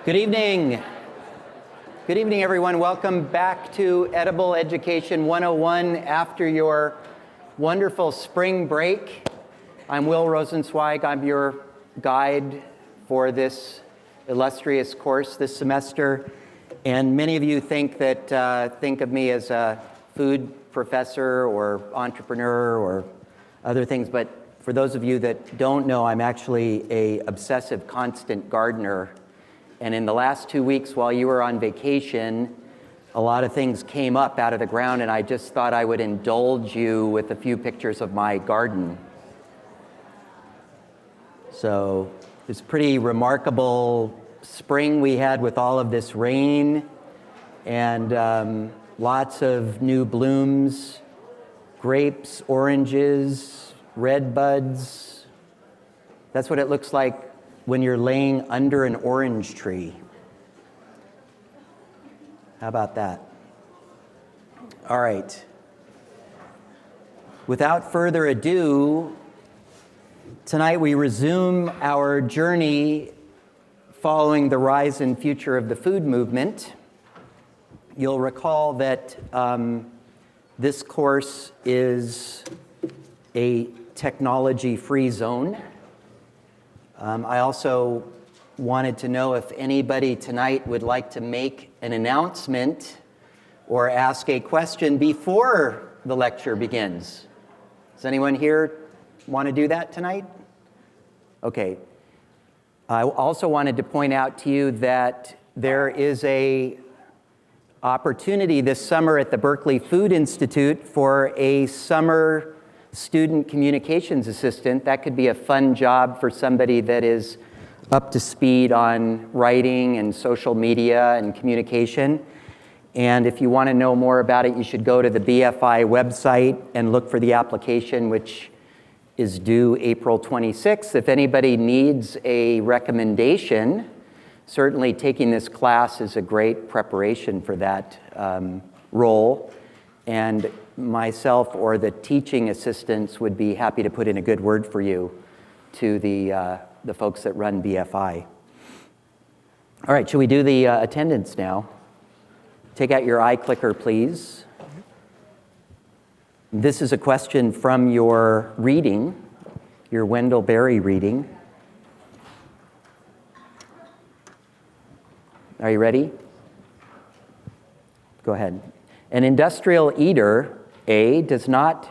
Good evening. Good evening, everyone. Welcome back to Edible Education 101 after your wonderful spring break. I'm Will Rosenzweig. I'm your guide for this illustrious course this semester. And many of you think of me as a food professor or entrepreneur or other things, but for those of you that don't know, I'm actually an obsessive constant gardener. And in the last 2 weeks while you were on vacation, a lot of things came up out of the ground, and I just thought I would indulge you with a few pictures of my garden. So it's pretty remarkable spring we had with all of this rain and lots of new blooms, grapes, oranges, red buds. That's what it looks like when you're laying under an orange tree. How about that? All right. Without further ado, tonight we resume our journey following the rise and future of the food movement. You'll recall that this course is a technology-free zone. I also wanted to know if anybody tonight would like to make an announcement or ask a question before the lecture begins. Does anyone here want to do that tonight? Okay. I also wanted to point out to you that there is a opportunity this summer at the Berkeley Food Institute for a summer student communications assistant. That could be a fun job for somebody that is up to speed on writing and social media and communication. And if you want to know more about it, you should go to the BFI website and look for the application, which is due April 26th. If anybody needs a recommendation, certainly taking this class is a great preparation for that role. And myself or the teaching assistants would be happy to put in a good word for you to the folks that run BFI. All right, should we do the attendance now? Take out your iClicker, please. This is a question from your reading, your Wendell Berry reading. Are you ready? Go ahead. An industrial eater, A, does not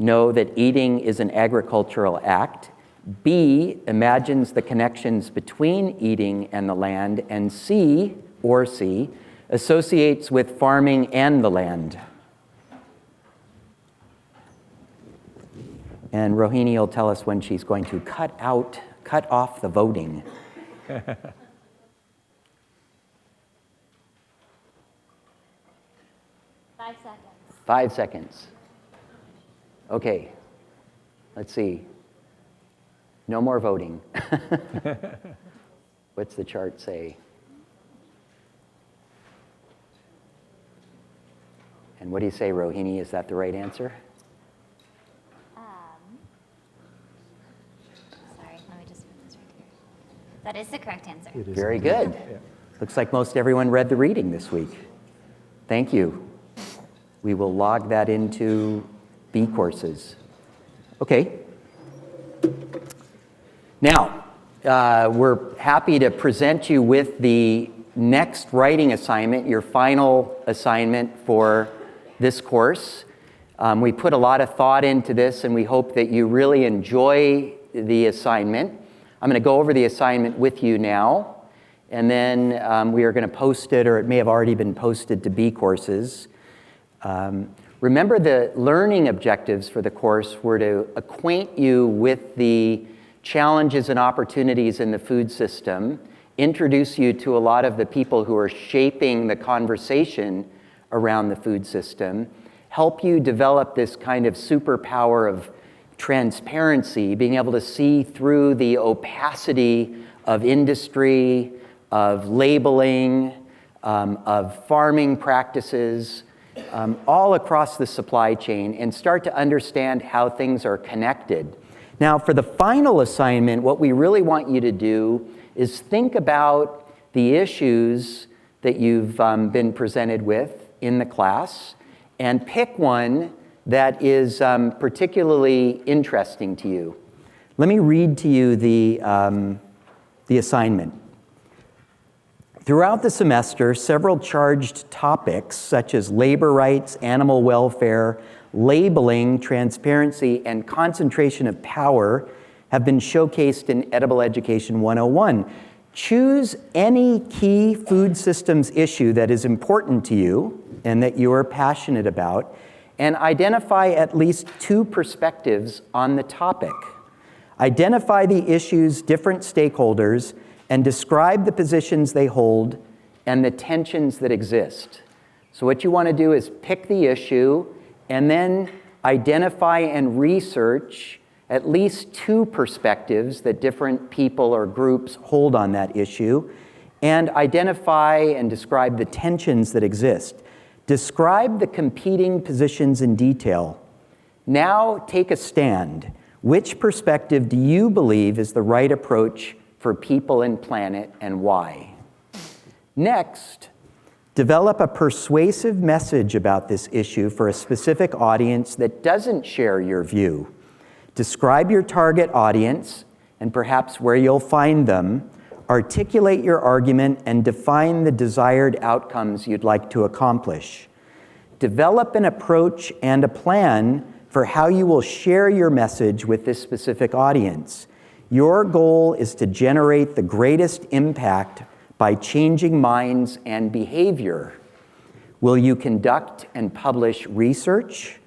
know that eating is an agricultural act. B, imagines the connections between eating and the land. And C, associates with farming and the land. And Rohini will tell us when she's going to cut off the voting. 5 seconds. 5 seconds. Okay, let's see. No more voting. What's the chart say? And what do you say, Rohini? Is that the right answer? Sorry, let me just put this right here. That is the correct answer. Very good. Yeah. Looks like most everyone read the reading this week. Thank you. We will log that into B courses. Okay. Now, we're happy to present you with the next writing assignment, your final assignment for this course. We put a lot of thought into this, and we hope that you really enjoy the assignment. I'm going to go over the assignment with you now, and then we are going to post it, or it may have already been posted to B courses. Remember, the learning objectives for the course were to acquaint you with the challenges and opportunities in the food system, introduce you to a lot of the people who are shaping the conversation around the food system, help you develop this kind of superpower of transparency, being able to see through the opacity of industry, of labeling, of farming practices, all across the supply chain, and start to understand how things are connected. Now, for the final assignment, what we really want you to do is think about the issues that you've been presented with in the class and pick one that is particularly interesting to you. Let me read to you the assignment. Throughout the semester, several charged topics such as labor rights, animal welfare, labeling, transparency, and concentration of power have been showcased in Edible Education 101. Choose any key food systems issue that is important to you and that you are passionate about, and identify at least 2 perspectives on the topic. Identify the issue's different stakeholders and describe the positions they hold and the tensions that exist. So what you want to do is pick the issue and then identify and research at least 2 perspectives that different people or groups hold on that issue, and identify and describe the tensions that exist. Describe the competing positions in detail. Now take a stand. Which perspective do you believe is the right approach for people and planet, and why? Next, develop a persuasive message about this issue for a specific audience that doesn't share your view. Describe your target audience and perhaps where you'll find them. Articulate your argument and define the desired outcomes you'd like to accomplish. Develop an approach and a plan for how you will share your message with this specific audience. Your goal is to generate the greatest impact by changing minds and behavior. Will you conduct and publish research,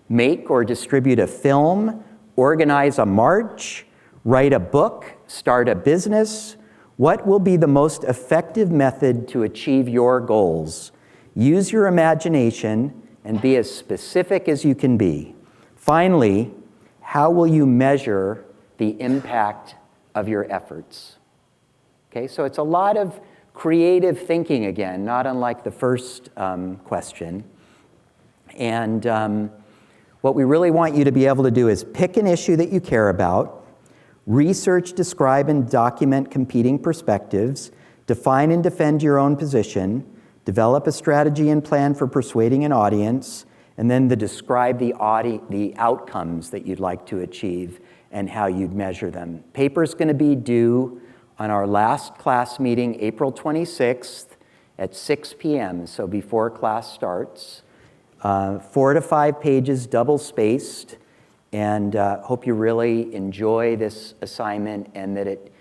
make or distribute a film, organize a march, write a book, start a business? What will be the most effective method to achieve your goals? Use your imagination and be as specific as you can be. Finally, how will you measure the impact of your efforts? Okay, so it's a lot of creative thinking again, not unlike the first question. And what we really want you to be able to do is pick an issue that you care about, research, describe, and document competing perspectives, define and defend your own position, develop a strategy and plan for persuading an audience, and then describe the outcomes that you'd like to achieve and how you'd measure them. Paper's going to be due on our last class meeting, April 26th at 6 p.m., so before class starts. 4 to 5 pages, double-spaced, and hope you really enjoy this assignment and that it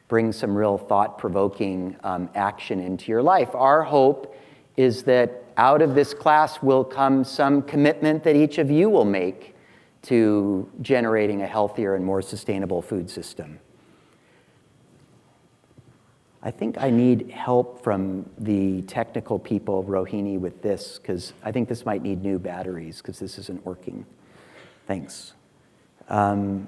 brings some real thought-provoking action into your life. Our hope is that out of this class will come some commitment that each of you will make to generating a healthier and more sustainable food system. I think I need help from the technical people, Rohini, with this, because I think this might need new batteries, because this isn't working. Thanks. And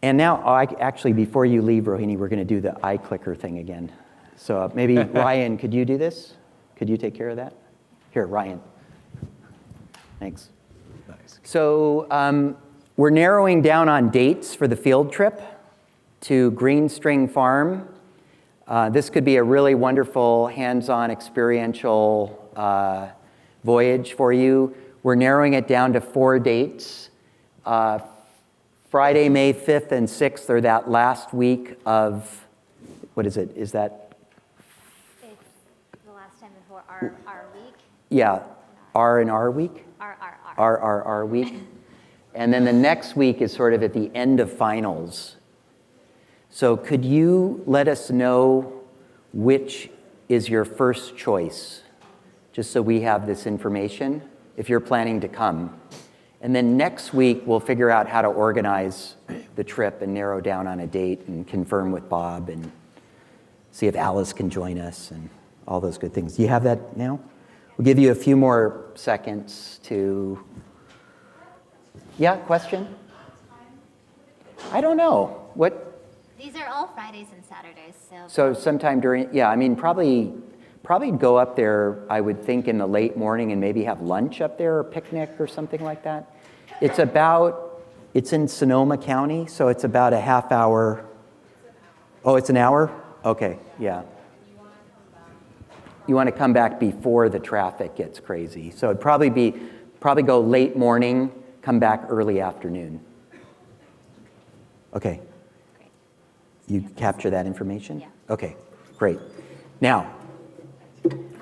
now, actually, before you leave, Rohini, we're going to do the iClicker thing again. So maybe, Ryan, could you do this? Could you take care of that? Here, Ryan. Thanks. Nice. So we're narrowing down on dates for the field trip to Green String Farm. This could be a really wonderful hands-on experiential voyage for you. We're narrowing it down to 4 dates. Friday, May 5th and 6th are that last week of, what is it? Is that? It's the last time before our week. Yeah, R&R week? R. RRR week. And then the next week is sort of at the end of finals. So could you let us know which is your first choice, just so we have this information, if you're planning to come. And then next week, we'll figure out how to organize the trip and narrow down on a date and confirm with Bob and see if Alice can join us and all those good things. Do you have that now? We'll give you a few more seconds to... Yeah, question? I don't know. What? These are all Fridays and Saturdays, So sometime during, yeah, I mean, probably go up there, I would think, in the late morning and maybe have lunch up there or picnic or something like that. It's in Sonoma County, so it's about a half hour. Oh, it's an hour? Okay, yeah. You want to come back before the traffic gets crazy. So it'd probably go late morning, come back early afternoon. Okay. Great. You capture that information? Yeah. Okay, great. Now,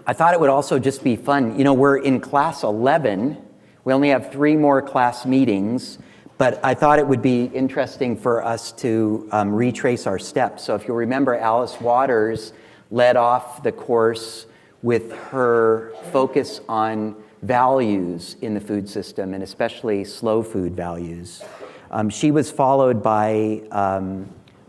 I thought it would also just be fun. You know, we're in class 11. We only have 3 more class meetings, but I thought it would be interesting for us to retrace our steps. So if you'll remember, Alice Waters led off the course with her focus on values in the food system, and especially slow food values. She was followed by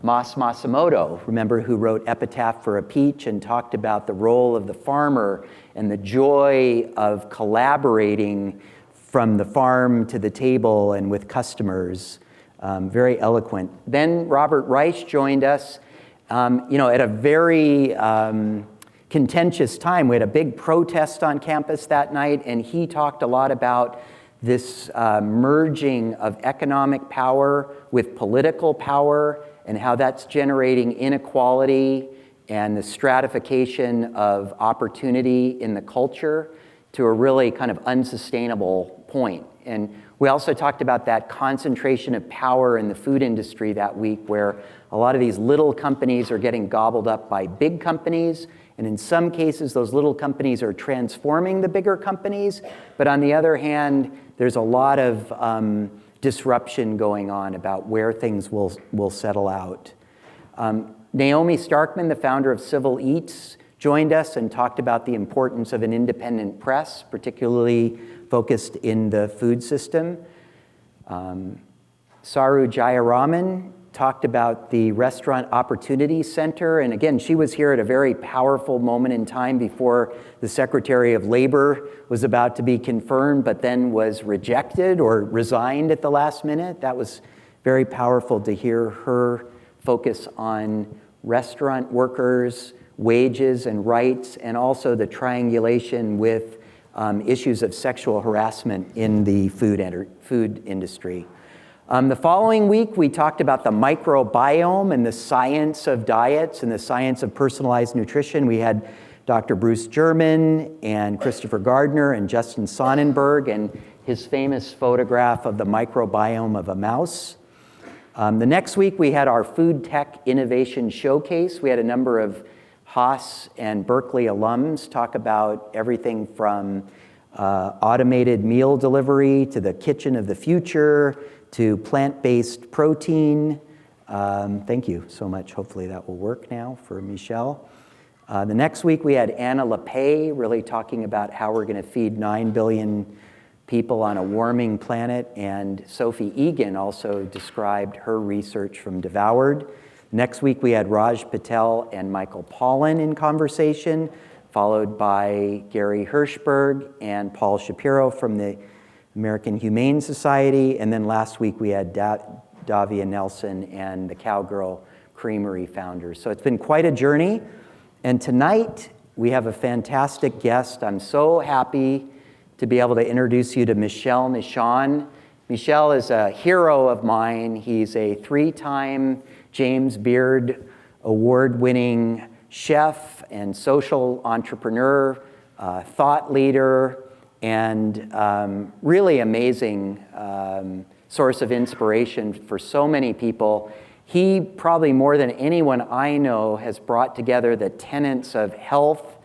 Mas Masamoto, remember, who wrote Epitaph for a Peach and talked about the role of the farmer and the joy of collaborating from the farm to the table and with customers. Very eloquent. Then Robert Reich joined us, at a very contentious time. We had a big protest on campus that night, and he talked a lot about this merging of economic power with political power and how that's generating inequality and the stratification of opportunity in the culture to a really kind of unsustainable point. And we also talked about that concentration of power in the food industry that week, where a lot of these little companies are getting gobbled up by big companies. And in some cases, those little companies are transforming the bigger companies. But on the other hand, there's a lot of disruption going on about where things will settle out. Naomi Starkman, the founder of Civil Eats, joined us and talked about the importance of an independent press, particularly focused in the food system. Saru Jayaraman talked about the Restaurant Opportunity Center. And again, she was here at a very powerful moment in time before the Secretary of Labor was about to be confirmed, but then was rejected or resigned at the last minute. That was very powerful to hear her focus on restaurant workers, wages and rights, and also the triangulation with issues of sexual harassment in the food industry. The following week, we talked about the microbiome and the science of diets and the science of personalized nutrition. We had Dr. Bruce German and Christopher Gardner and Justin Sonnenberg and his famous photograph of the microbiome of a mouse. The next week, we had our Food Tech Innovation Showcase. We had a number of Haas and Berkeley alums talk about everything from automated meal delivery to the kitchen of the future to plant-based protein. Thank you so much. Hopefully that will work now for Michel. The next week we had Anna LePay really talking about how we're going to feed 9 billion people on a warming planet, and Sophie Egan also described her research from Devoured. Next week we had Raj Patel and Michael Pollan in conversation, followed by Gary Hirschberg and Paul Shapiro from the American Humane Society, and then last week we had Davia Nelson and the Cowgirl Creamery founders. So it's been quite a journey, and tonight we have a fantastic guest. I'm so happy to be able to introduce you to Michel Nischan. Michel is a hero of mine. He's a 3-time James Beard award-winning chef and social entrepreneur, thought leader, and really amazing source of inspiration for so many people. He, probably more than anyone I know, has brought together the tenets of health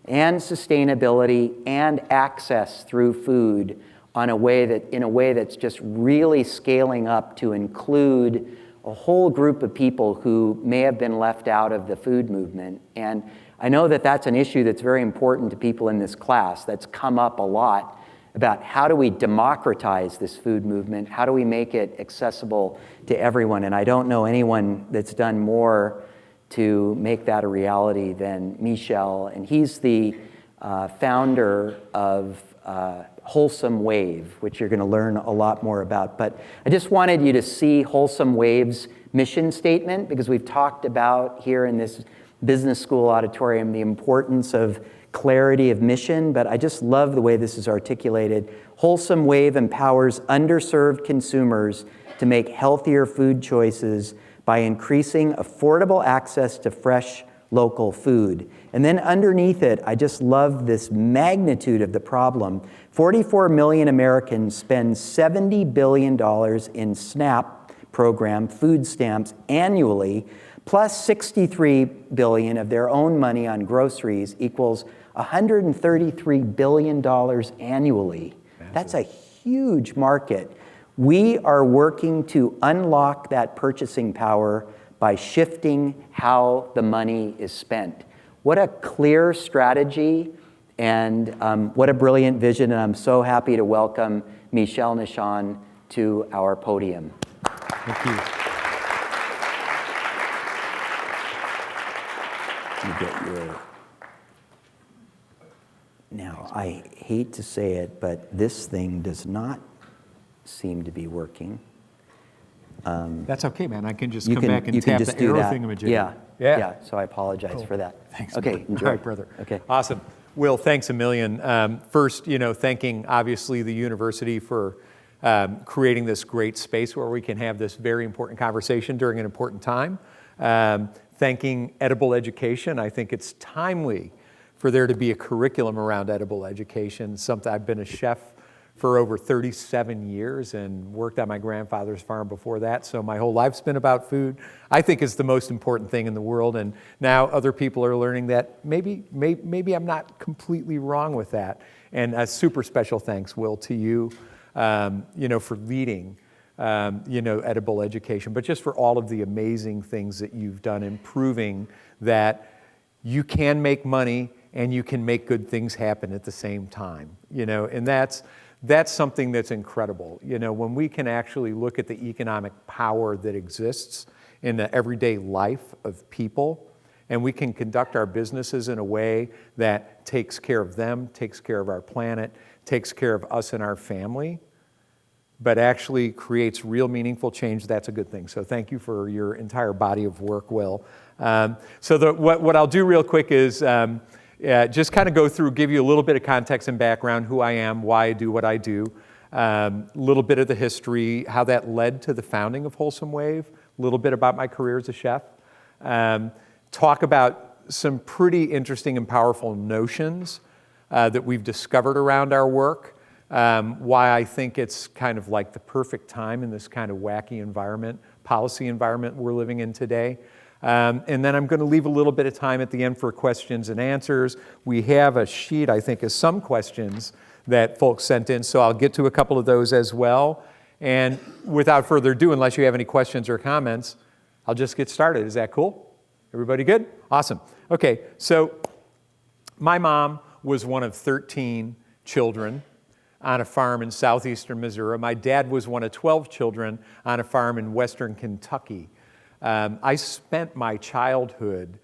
and sustainability and access through food in a way that's just really scaling up to include a whole group of people who may have been left out of the food movement. And I know that that's an issue that's very important to people in this class, that's come up a lot, about how do we democratize this food movement? How do we make it accessible to everyone? And I don't know anyone that's done more to make that a reality than Michel. And he's the founder of Wholesome Wave, which you're going to learn a lot more about. But I just wanted you to see Wholesome Wave's mission statement, because we've talked about here in this business school auditorium the importance of clarity of mission, but I just love the way this is articulated. Wholesome Wave empowers underserved consumers to make healthier food choices by increasing affordable access to fresh local food. And then underneath it, I just love this magnitude of the problem. 44 million Americans spend $70 billion in SNAP program food stamps annually, plus $63 billion of their own money on groceries equals $133 billion annually. Massive. That's a huge market. We are working to unlock that purchasing power by shifting how the money is spent. What a clear strategy, and what a brilliant vision, and I'm so happy to welcome Michel Nischan to our podium. Thank you. You get your... Now, I hate to say it, but this thing does not seem to be working. That's okay, man. I can just You come can- back and you can tap just the do arrow that. thingamajig. Yeah. Yeah. So I apologize for that. Thanks. Okay, man. enjoy. All right, brother. Okay. Awesome. Will, thanks a million. First, thanking obviously the university for creating this great space where we can have this very important conversation during an important time. Thanking Edible Education. I think it's timely for there to be a curriculum around edible education. Something I've been a chef for over 37 years and worked on my grandfather's farm before that, so my whole life's been about food. I think it's the most important thing in the world, and now other people are learning that maybe I'm not completely wrong with that. And a super special thanks, Will, to you, for leading, edible education, but just for all of the amazing things that you've done in proving that you can make money and you can make good things happen at the same time, and that's something that's incredible. When we can actually look at the economic power that exists in the everyday life of people, and we can conduct our businesses in a way that takes care of them, takes care of our planet, takes care of us and our family, but actually creates real meaningful change, that's a good thing. So thank you for your entire body of work, Will. What I'll do real quick is just kind of go through, give you a little bit of context and background, who I am, why I do what I do, a little bit of the history, how that led to the founding of Wholesome Wave, a little bit about my career as a chef, talk about some pretty interesting and powerful notions that we've discovered around our work, why I think it's kind of like the perfect time in this kind of wacky environment, policy environment we're living in today. And then I'm going to leave a little bit of time at the end for questions and answers. We have a sheet, I think, of some questions that folks sent in, so I'll get to a couple of those as well. And without further ado, unless you have any questions or comments, I'll just get started. Is that cool? Everybody good? Awesome. Okay, so my mom was one of 13 children on a farm in southeastern Missouri. My dad was one of 12 children on a farm in western Kentucky. I spent my childhood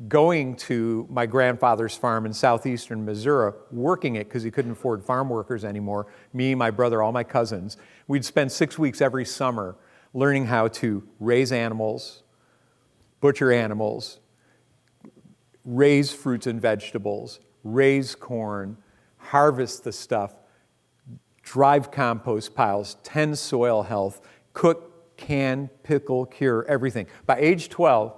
going to my grandfather's farm in southeastern Missouri, working it because he couldn't afford farm workers anymore. Me, my brother, all my cousins. We'd spend 6 weeks every summer learning how to raise animals, butcher animals, raise fruits and vegetables, raise corn, harvest the stuff, drive compost piles, tend soil health, cook, can, pickle, cure, everything. By age 12,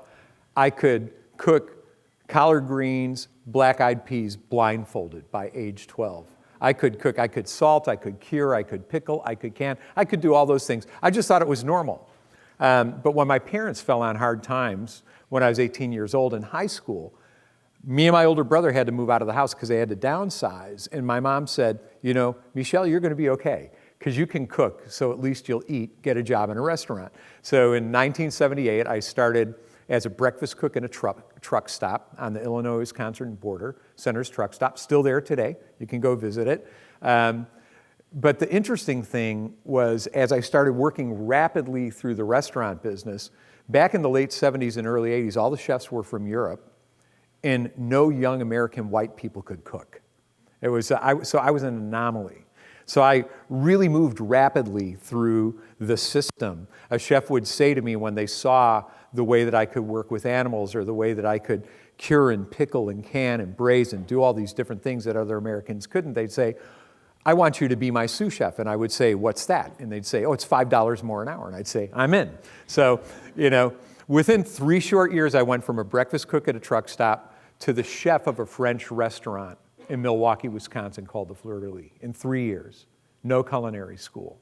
I could cook collard greens, black-eyed peas blindfolded by age 12. I could cook, I could salt, I could cure, I could pickle, I could can, I could do all those things. I just thought it was normal. But when my parents fell on hard times when I was 18 years old in high school, me and my older brother had to move out of the house because they had to downsize. And my mom said, Michel, you're going to be okay, because you can cook, so at least you'll eat, get a job in a restaurant. So in 1978, I started as a breakfast cook in a truck stop on the Illinois-Wisconsin border, Center's Truck Stop, still there today. You can go visit it. But the interesting thing was, as I started working rapidly through the restaurant business, back in the late 70s and early 80s, all the chefs were from Europe, and no young American white people could cook. So I was an anomaly. So I really moved rapidly through the system. A chef would say to me when they saw the way that I could work with animals, or the way that I could cure and pickle and can and braise and do all these different things that other Americans couldn't, they'd say, I want you to be my sous chef. And I would say, what's that? And they'd say, oh, it's $5 more an hour. And I'd say, I'm in. So, Within 3 short years, I went from a breakfast cook at a truck stop to the chef of a French restaurant in Milwaukee, Wisconsin called the Fleur de Lis in 3 years. No culinary school.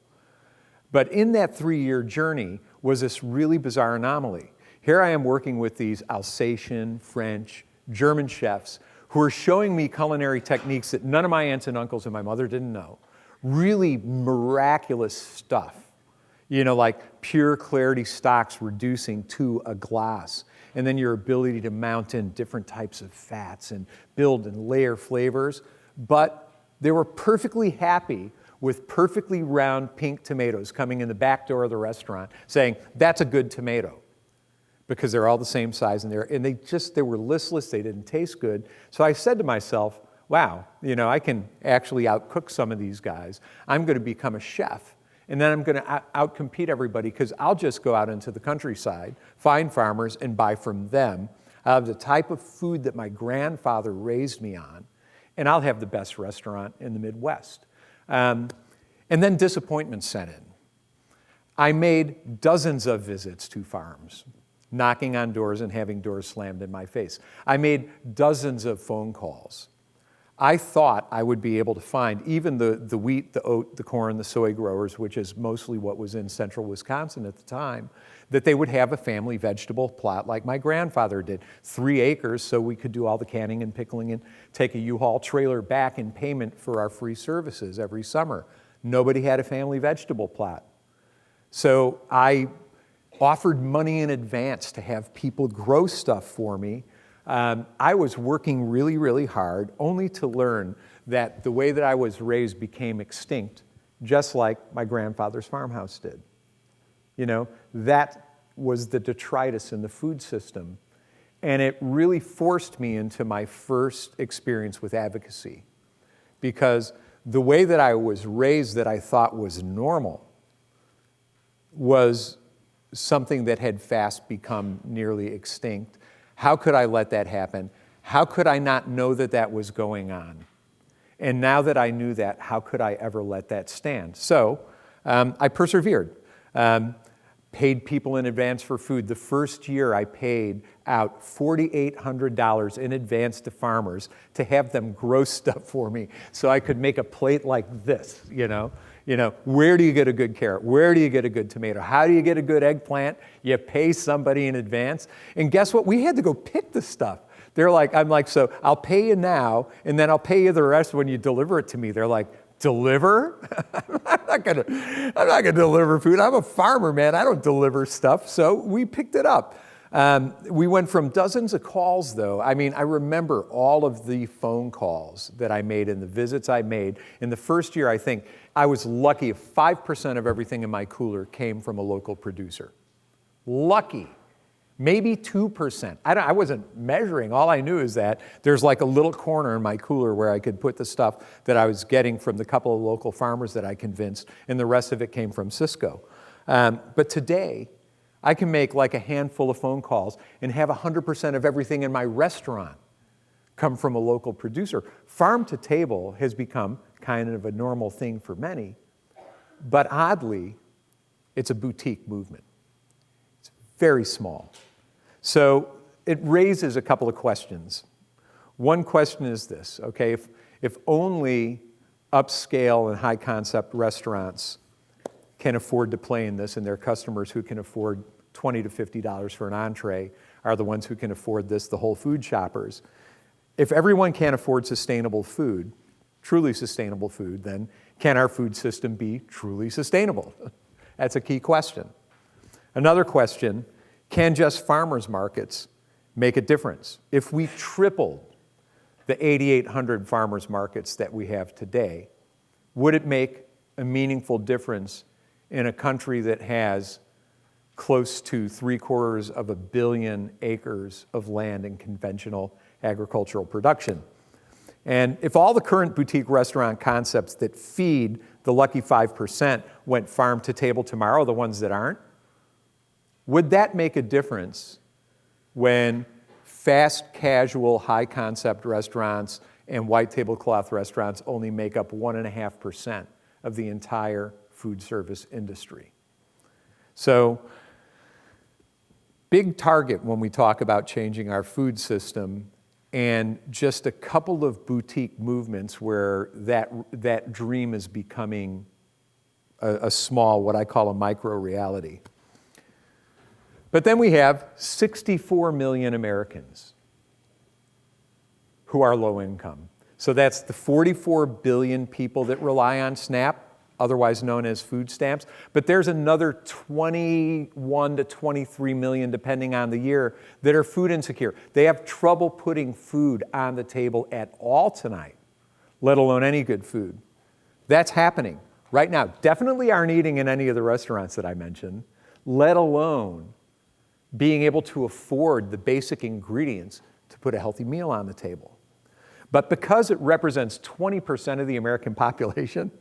But in that 3-year journey was this really bizarre anomaly. Here I am working with these Alsatian, French, German chefs who are showing me culinary techniques that none of my aunts and uncles and my mother didn't know. Really miraculous stuff. You know, like pure clarity stocks reducing to a glass. And then your ability to mount in different types of fats and build and layer flavors. But they were perfectly happy with perfectly round pink tomatoes coming in the back door of the restaurant saying, that's a good tomato. Because they're all the same size and they were listless, they didn't taste good. So I said to myself, wow, you know, I can actually outcook some of these guys. I'm going to become a chef. And then I'm going to outcompete everybody because I'll just go out into the countryside, find farmers, and buy from them out of the type of food that my grandfather raised me on. And I'll have the best restaurant in the Midwest. And then disappointment set in. I made dozens of visits to farms, knocking on doors and having doors slammed in my face. I made dozens of phone calls. I thought I would be able to find even the wheat, the oat, the corn, the soy growers, which is mostly what was in central Wisconsin at the time, that they would have a family vegetable plot like my grandfather did. 3 acres so we could do all the canning and pickling and take a U-Haul trailer back in payment for our free services every summer. Nobody had a family vegetable plot. So I offered money in advance to have people grow stuff for me. I was working really, really hard, only to learn that the way that I was raised became extinct, just like my grandfather's farmhouse did. You know, that was the detritus in the food system. And it really forced me into my first experience with advocacy. Because the way that I was raised that I thought was normal was something that had fast become nearly extinct. How could I let that happen? How could I not know that that was going on? And now that I knew that, how could I ever let that stand? So I persevered. Paid people in advance for food. The first year I paid out $4,800 in advance to farmers to have them grow stuff for me so I could make a plate like this, you know. Where do you get a good carrot? Where do you get a good tomato? How do you get a good eggplant? You pay somebody in advance. And guess what? We had to go pick the stuff. I'm like, so I'll pay you now, and then I'll pay you the rest when you deliver it to me. They're like, deliver? I'm not gonna deliver food. I'm a farmer, man. I don't deliver stuff. So we picked it up. We went from dozens of calls, though. I mean, I remember all of the phone calls that I made and the visits I made. In the first year, I think I was lucky if 5% of everything in my cooler came from a local producer. Lucky. Maybe 2%. I wasn't measuring. All I knew is that there's like a little corner in my cooler where I could put the stuff that I was getting from the couple of local farmers that I convinced, and the rest of it came from Cisco. But today, I can make like a handful of phone calls and have 100% of everything in my restaurant come from a local producer. Farm to table has become kind of a normal thing for many, but oddly, it's a boutique movement. It's very small. So it raises a couple of questions. One question is this, okay, if only upscale and high concept restaurants can afford to play in this, and their customers who can afford $20 to $50 for an entree are the ones who can afford this, the whole food shoppers. If everyone can't afford sustainable food, truly sustainable food, then can our food system be truly sustainable? That's a key question. Another question, can just farmers markets make a difference? If we tripled the 8,800 farmers markets that we have today, would it make a meaningful difference in a country that has close to 750 million acres of land in conventional agricultural production? And if all the current boutique restaurant concepts that feed the lucky 5% went farm to table tomorrow, the ones that aren't, would that make a difference when fast, casual, high concept restaurants and white tablecloth restaurants only make up 1.5% of the entire food service industry? So big target when we talk about changing our food system, and just a couple of boutique movements where that dream is becoming a small, what I call a micro reality. But then we have 64 million Americans who are low income. So that's the 44 billion people that rely on SNAP, otherwise known as food stamps. But there's another 21 to 23 million, depending on the year, that are food insecure. They have trouble putting food on the table at all tonight, let alone any good food. That's happening right now. Definitely aren't eating in any of the restaurants that I mentioned, let alone being able to afford the basic ingredients to put a healthy meal on the table. But because it represents 20% of the American population,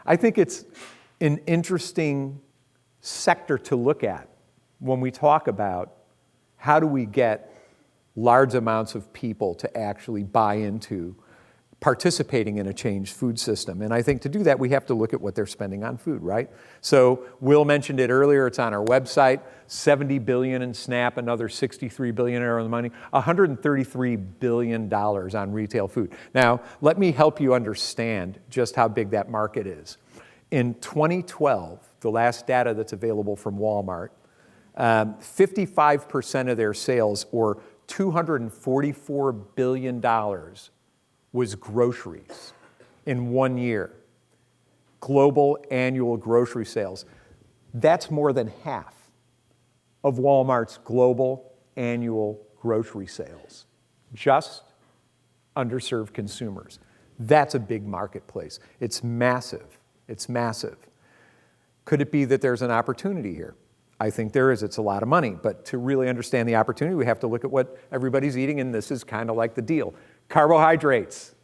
I think it's an interesting sector to look at when we talk about how do we get large amounts of people to actually buy into participating in a changed food system. And I think to do that, we have to look at what they're spending on food, right? So Will mentioned it earlier, it's on our website, 70 billion in SNAP, another 63 billion in the money, $133 billion on retail food. Now, let me help you understand just how big that market is. In 2012, the last data that's available from Walmart, 55% of their sales, or $244 billion, was groceries in 1 year. Global annual grocery sales. That's more than half of Walmart's global annual grocery sales. Just underserved consumers. That's a big marketplace. It's massive. It's massive. Could it be that there's an opportunity here? I think there is. It's a lot of money. But to really understand the opportunity, we have to look at what everybody's eating, and this is kind of like the deal. Carbohydrates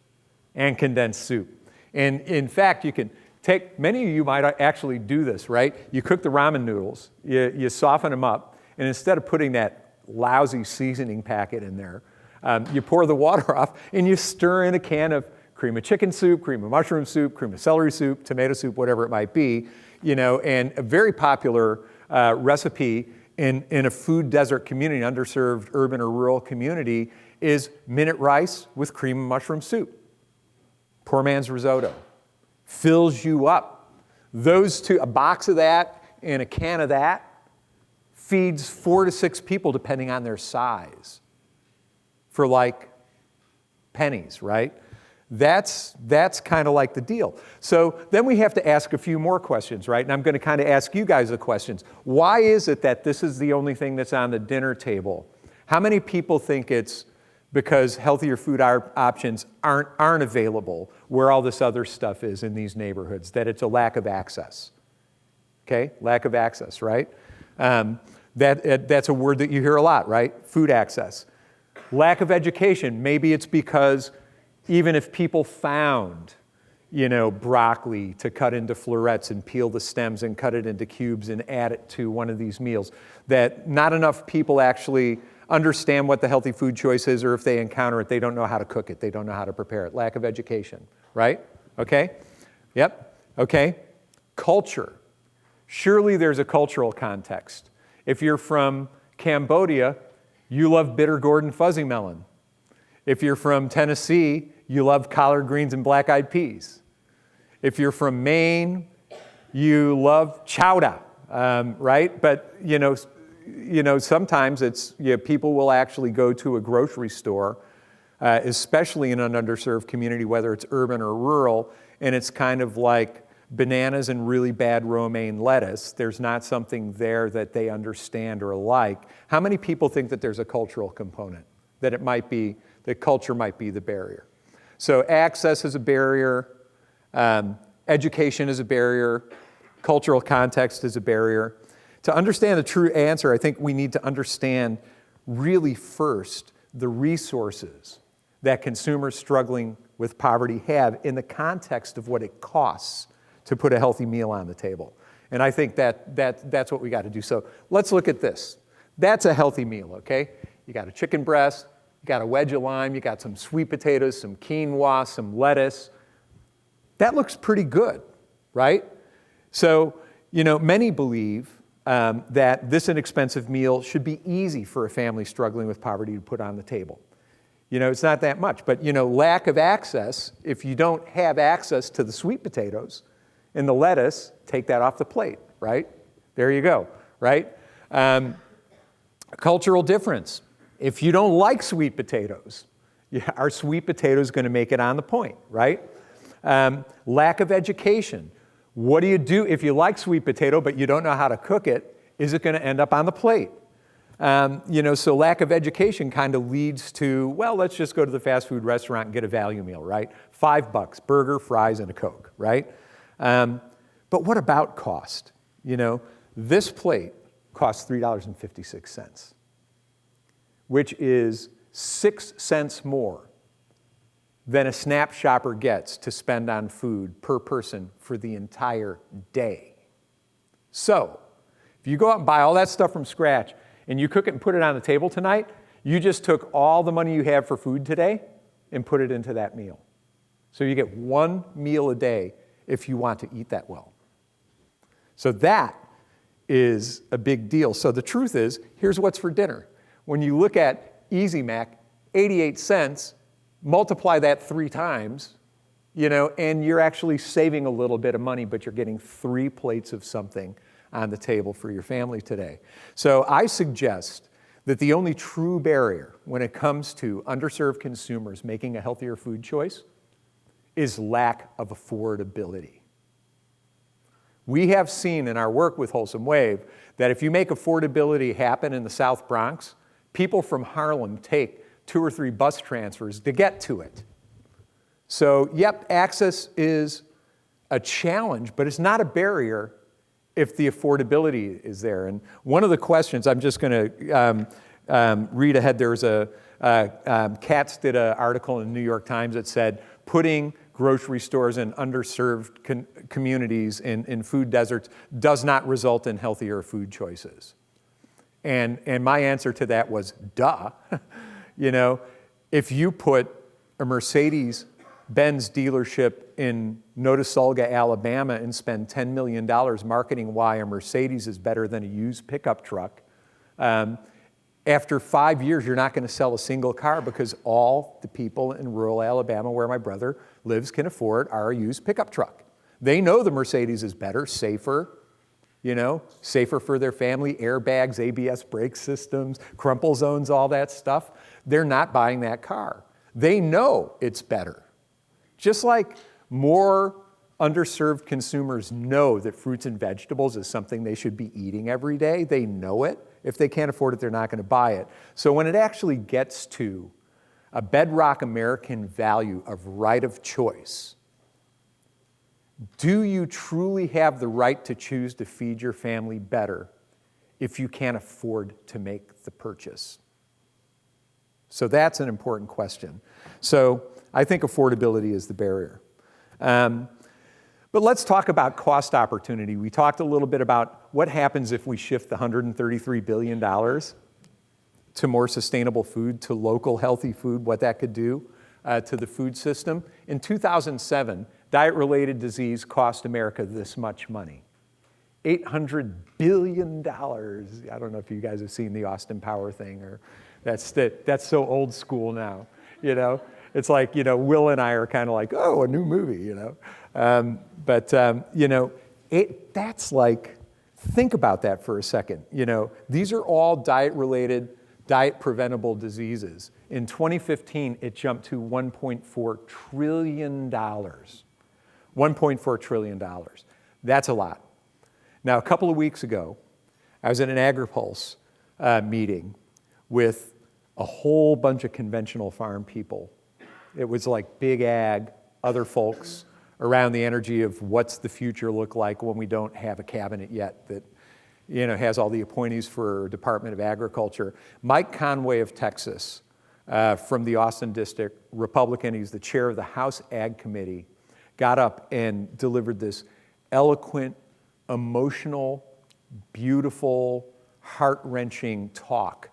and condensed soup. And in fact, you can take, many of you might actually do this, right? You cook the ramen noodles, you soften them up, and instead of putting that lousy seasoning packet in there, you pour the water off and you stir in a can of cream of chicken soup, cream of mushroom soup, cream of celery soup, tomato soup, whatever it might be, and a very popular recipe in a food desert community, underserved urban or rural community, is minute rice with cream and mushroom soup. Poor man's risotto. Fills you up. Those two, a box of that and a can of that, feeds 4 to 6 people depending on their size for like pennies, right? That's kind of like the deal. So then we have to ask a few more questions, right? And I'm going to kind of ask you guys the questions. Why is it that this is the only thing that's on the dinner table? How many people think it's because healthier food options aren't available where all this other stuff is in these neighborhoods, that it's a lack of access? Okay, lack of access, right? That's a word that you hear a lot, right? Food access. Lack of education. Maybe it's because even if people found, broccoli to cut into florets and peel the stems and cut it into cubes and add it to one of these meals, that not enough people actually understand what the healthy food choice is, or if they encounter it, they don't know how to cook it, they don't know how to prepare it. Lack of education, right? Okay? Yep. Okay. Culture. Surely there's a cultural context. If you're from Cambodia, you love bitter gourd and fuzzy melon. If you're from Tennessee, you love collard greens and black-eyed peas. If you're from Maine, you love chowder, right? But, sometimes it's, people will actually go to a grocery store, especially in an underserved community, whether it's urban or rural, and it's kind of like bananas and really bad romaine lettuce. There's not something there that they understand or like. How many people think that there's a cultural component, that that culture might be the barrier? So access is a barrier, education is a barrier, cultural context is a barrier. To understand the true answer, I think we need to understand really first the resources that consumers struggling with poverty have in the context of what it costs to put a healthy meal on the table. And I think that's what we got to do. So let's look at this. That's a healthy meal, okay? You got a chicken breast, you got a wedge of lime, you got some sweet potatoes, some quinoa, some lettuce. That looks pretty good, right? So, many believe that this inexpensive meal should be easy for a family struggling with poverty to put on the table. It's not that much, but lack of access, if you don't have access to the sweet potatoes and the lettuce, take that off the plate, right? There you go, right? Cultural difference. If you don't like sweet potatoes, are sweet potatoes going to make it on the point, right? Lack of education. What do you do if you like sweet potato but you don't know how to cook it? Is it going to end up on the plate? So lack of education kind of leads to, well, let's just go to the fast food restaurant and get a value meal, right? $5, burger, fries, and a Coke, right? But what about cost? This plate costs $3.56, which is 6 cents more than a SNAP shopper gets to spend on food per person for the entire day. So, if you go out and buy all that stuff from scratch and you cook it and put it on the table tonight, you just took all the money you have for food today and put it into that meal. So you get one meal a day if you want to eat that well. So that is a big deal. So the truth is, here's what's for dinner. When you look at Easy Mac, 88 cents, multiply that 3 times, and you're actually saving a little bit of money, but you're getting 3 plates of something on the table for your family today. So I suggest that the only true barrier when it comes to underserved consumers making a healthier food choice is lack of affordability. We have seen in our work with Wholesome Wave that if you make affordability happen in the South Bronx, people from Harlem take 2 or 3 bus transfers to get to it. So, yep, access is a challenge, but it's not a barrier if the affordability is there. And one of the questions, I'm just going to read ahead. There's Katz did an article in the New York Times that said, putting grocery stores in underserved communities in food deserts does not result in healthier food choices. And my answer to that was, duh. If you put a Mercedes-Benz dealership in Notasulga, Alabama, and spend $10 million marketing why a Mercedes is better than a used pickup truck, after 5 years, you're not going to sell a single car because all the people in rural Alabama, where my brother lives, can afford our used pickup truck. They know the Mercedes is better, safer, safer for their family, airbags, ABS brake systems, crumple zones, all that stuff. They're not buying that car. They know it's better. Just like more underserved consumers know that fruits and vegetables is something they should be eating every day. They know it. If they can't afford it, they're not going to buy it. So when it actually gets to a bedrock American value of right of choice, do you truly have the right to choose to feed your family better if you can't afford to make the purchase? So that's an important question. So I think affordability is the barrier. But let's talk about cost opportunity. We talked a little bit about what happens if we shift the $133 billion to more sustainable food, to local healthy food, what that could do to the food system. In 2007, diet-related disease cost America this much money. $800 billion. I don't know if you guys have seen the Austin Power thing, or that's so old school now, It's like, Will and I are kind of like, oh, a new movie, That's like, think about that for a second. These are all diet-related, diet-preventable diseases. In 2015, it jumped to $1.4 trillion. $1.4 trillion. That's a lot. Now, a couple of weeks ago, I was at an AgriPulse meeting with a whole bunch of conventional farm people. It was like big ag, other folks around the energy of what's the future look like when we don't have a cabinet yet that has all the appointees for Department of Agriculture. Mike Conway of Texas, from the Austin District, Republican, he's the chair of the House Ag Committee, got up and delivered this eloquent, emotional, beautiful, heart-wrenching talk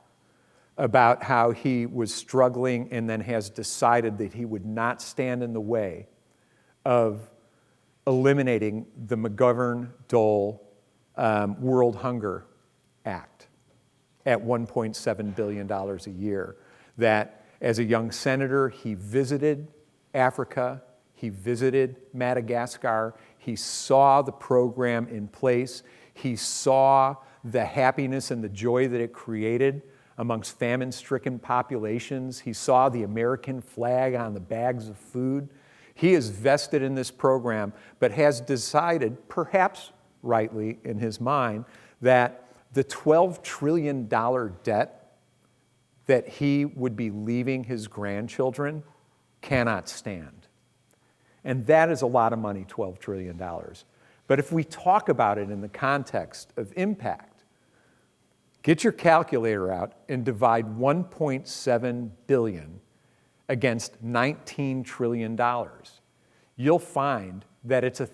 about how he was struggling and then has decided that he would not stand in the way of eliminating the McGovern-Dole World Hunger Act at $1.7 billion a year. That as a young senator, he visited Africa, he visited Madagascar, he saw the program in place, he saw the happiness and the joy that it created amongst famine-stricken populations. He saw the American flag on the bags of food. He is vested in this program, but has decided, perhaps rightly in his mind, that the $12 trillion debt that he would be leaving his grandchildren cannot stand. And that is a lot of money, $12 trillion. But if we talk about it in the context of impact, get your calculator out and divide 1.7 billion against $19 trillion. You'll find that it's it's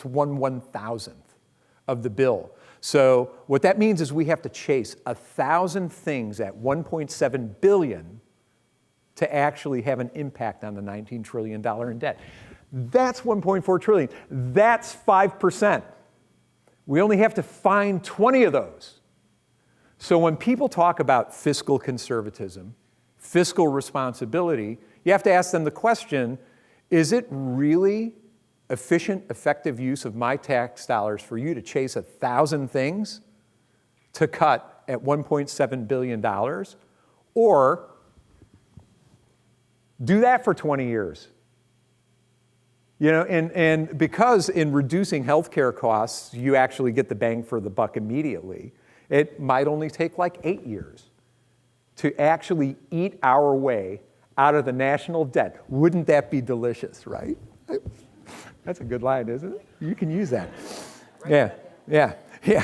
1/1000th of the bill. So what that means is we have to chase 1,000 things at 1.7 billion to actually have an impact on the $19 trillion in debt. That's 1.4 trillion. That's 5%. We only have to find 20 of those. So when people talk about fiscal conservatism, fiscal responsibility, you have to ask them the question, is it really efficient, effective use of my tax dollars for you to chase 1,000 things to cut at $1.7 billion? Or do that for 20 years? You know, and because in reducing healthcare costs, you actually get the bang for the buck immediately, it might only take like 8 years to actually eat our way out of the national debt. Wouldn't that be delicious, right? That's a good line, isn't it? You can use that. Yeah,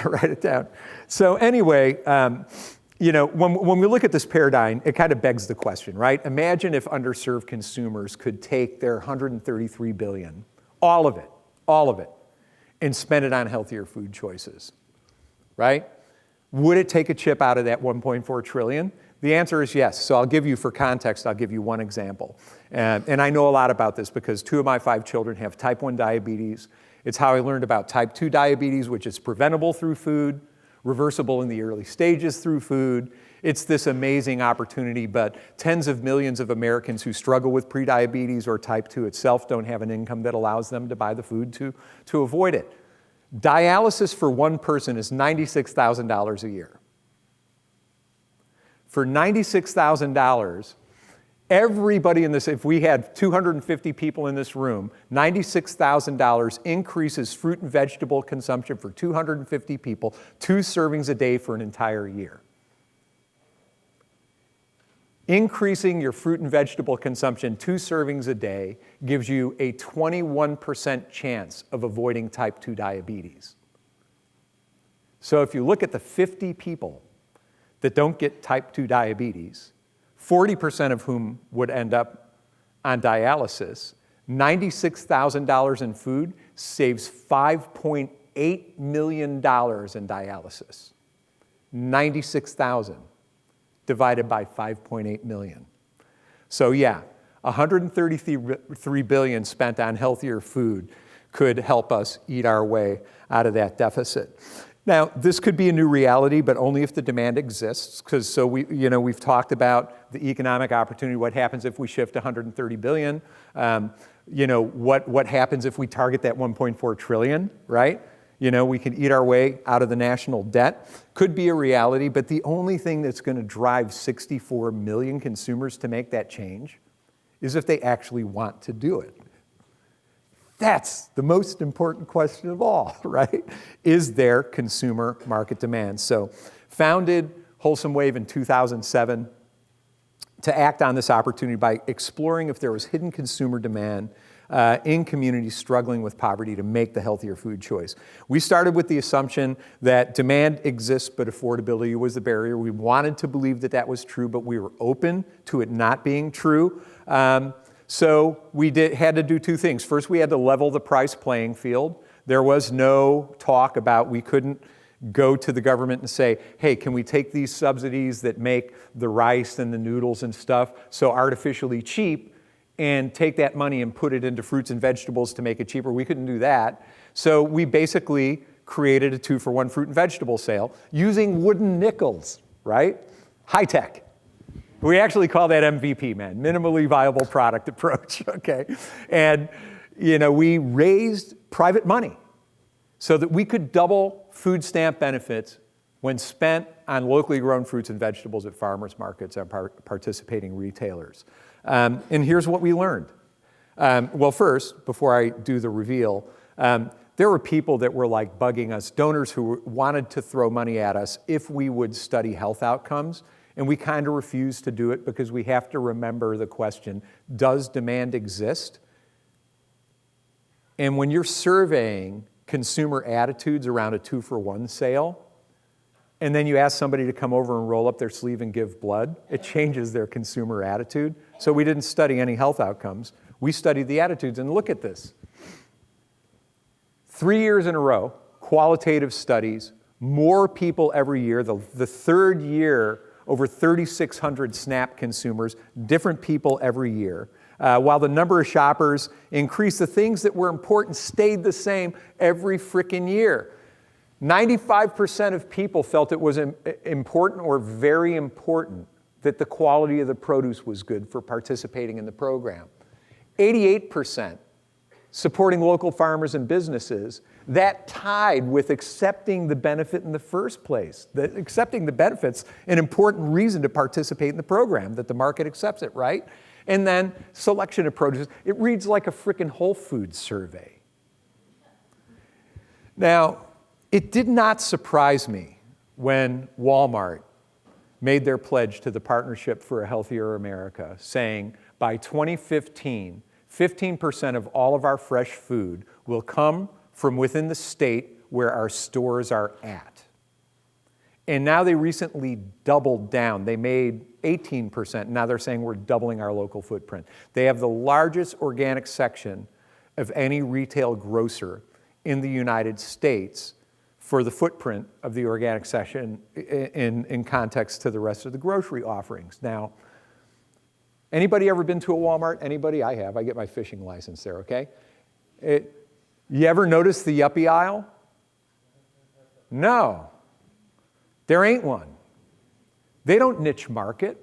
write it down. So anyway, you know, when we look at this paradigm, it kind of begs the question, right? Imagine if underserved consumers could take their $133 billion, all of it, and spend it on healthier food choices, right? Would it take a chip out of that 1.4 trillion? The answer is yes. So I'll give you, for context, I'll give you one example. And I know a lot about this because 2 of my 5 children have type 1 diabetes. It's how I learned about type 2 diabetes, which is preventable through food, reversible in the early stages through food. It's this amazing opportunity, but tens of millions of Americans who struggle with prediabetes or type 2 itself don't have an income that allows them to buy the food to avoid it. Dialysis for one person is $96,000 a year. For $96,000, everybody in this, if we had 250 people in this room, $96,000 increases fruit and vegetable consumption for 250 people, 2 servings a day for an entire year. Increasing your fruit and vegetable consumption 2 servings a day gives you a 21% chance of avoiding type 2 diabetes. So if you look at the 50 people that don't get type 2 diabetes, 40% of whom would end up on dialysis, $96,000 in food saves $5.8 million in dialysis. 96,000 divided by 5.8 million. So yeah, $133 billion spent on healthier food could help us eat our way out of that deficit. Now, this could be a new reality, but only if the demand exists, because we've talked about the economic opportunity. What happens if we shift 130 billion? What happens if we target that 1.4 trillion, right? We can eat our way out of the national debt. Could be a reality, but the only thing that's going to drive 64 million consumers to make that change is if they actually want to do it. That's the most important question of all, right? Is there consumer market demand? So, founded Wholesome Wave in 2007 to act on this opportunity by exploring if there was hidden consumer demand in communities struggling with poverty to make the healthier food choice. We started with the assumption that demand exists, but affordability was the barrier. We wanted to believe that that was true, but we were open to it not being true. So we had to do 2 things. First, we had to level the price playing field. There was no talk about, we couldn't go to the government and say, hey, can we take these subsidies that make the rice and the noodles and stuff so artificially cheap and take that money and put it into fruits and vegetables to make it cheaper. We couldn't do that. So we basically created a 2-for-1 fruit and vegetable sale using wooden nickels, right? High tech. We actually call that MVP, man, minimally viable product approach, okay? And, we raised private money so that we could double food stamp benefits when spent on locally grown fruits and vegetables at farmers markets and participating retailers. And here's what we learned. Well, first, before I do the reveal, there were people that were like bugging us, donors who wanted to throw money at us if we would study health outcomes. And we kind of refused to do it because we have to remember the question, does demand exist? And when you're surveying consumer attitudes around a 2-for-1 sale, and then you ask somebody to come over and roll up their sleeve and give blood, it changes their consumer attitude. So we didn't study any health outcomes. We studied the attitudes, and look at this. 3 years in a row, qualitative studies, more people every year. The third year, over 3,600 SNAP consumers, different people every year. While the number of shoppers increased, the things that were important stayed the same every frickin' year. 95% of people felt it was important or very important that the quality of the produce was good for participating in the program. 88% supporting local farmers and businesses. That tied with accepting the benefit in the first place. Accepting the benefit's an important reason to participate in the program, that the market accepts it, right? And then selection of produce. It reads like a frickin' Whole Foods survey. Now, it did not surprise me when Walmart made their pledge to the Partnership for a Healthier America, saying by 2015, 15% of all of our fresh food will come from within the state where our stores are at. And now they recently doubled down. They made 18%. Now they're saying we're doubling our local footprint. They have the largest organic section of any retail grocer in the United States for the footprint of the organic section in context to the rest of the grocery offerings. Now, anybody ever been to a Walmart? Anybody? I have. I get my fishing license there, okay? You ever notice the yuppie aisle? No. There ain't one. They don't niche market.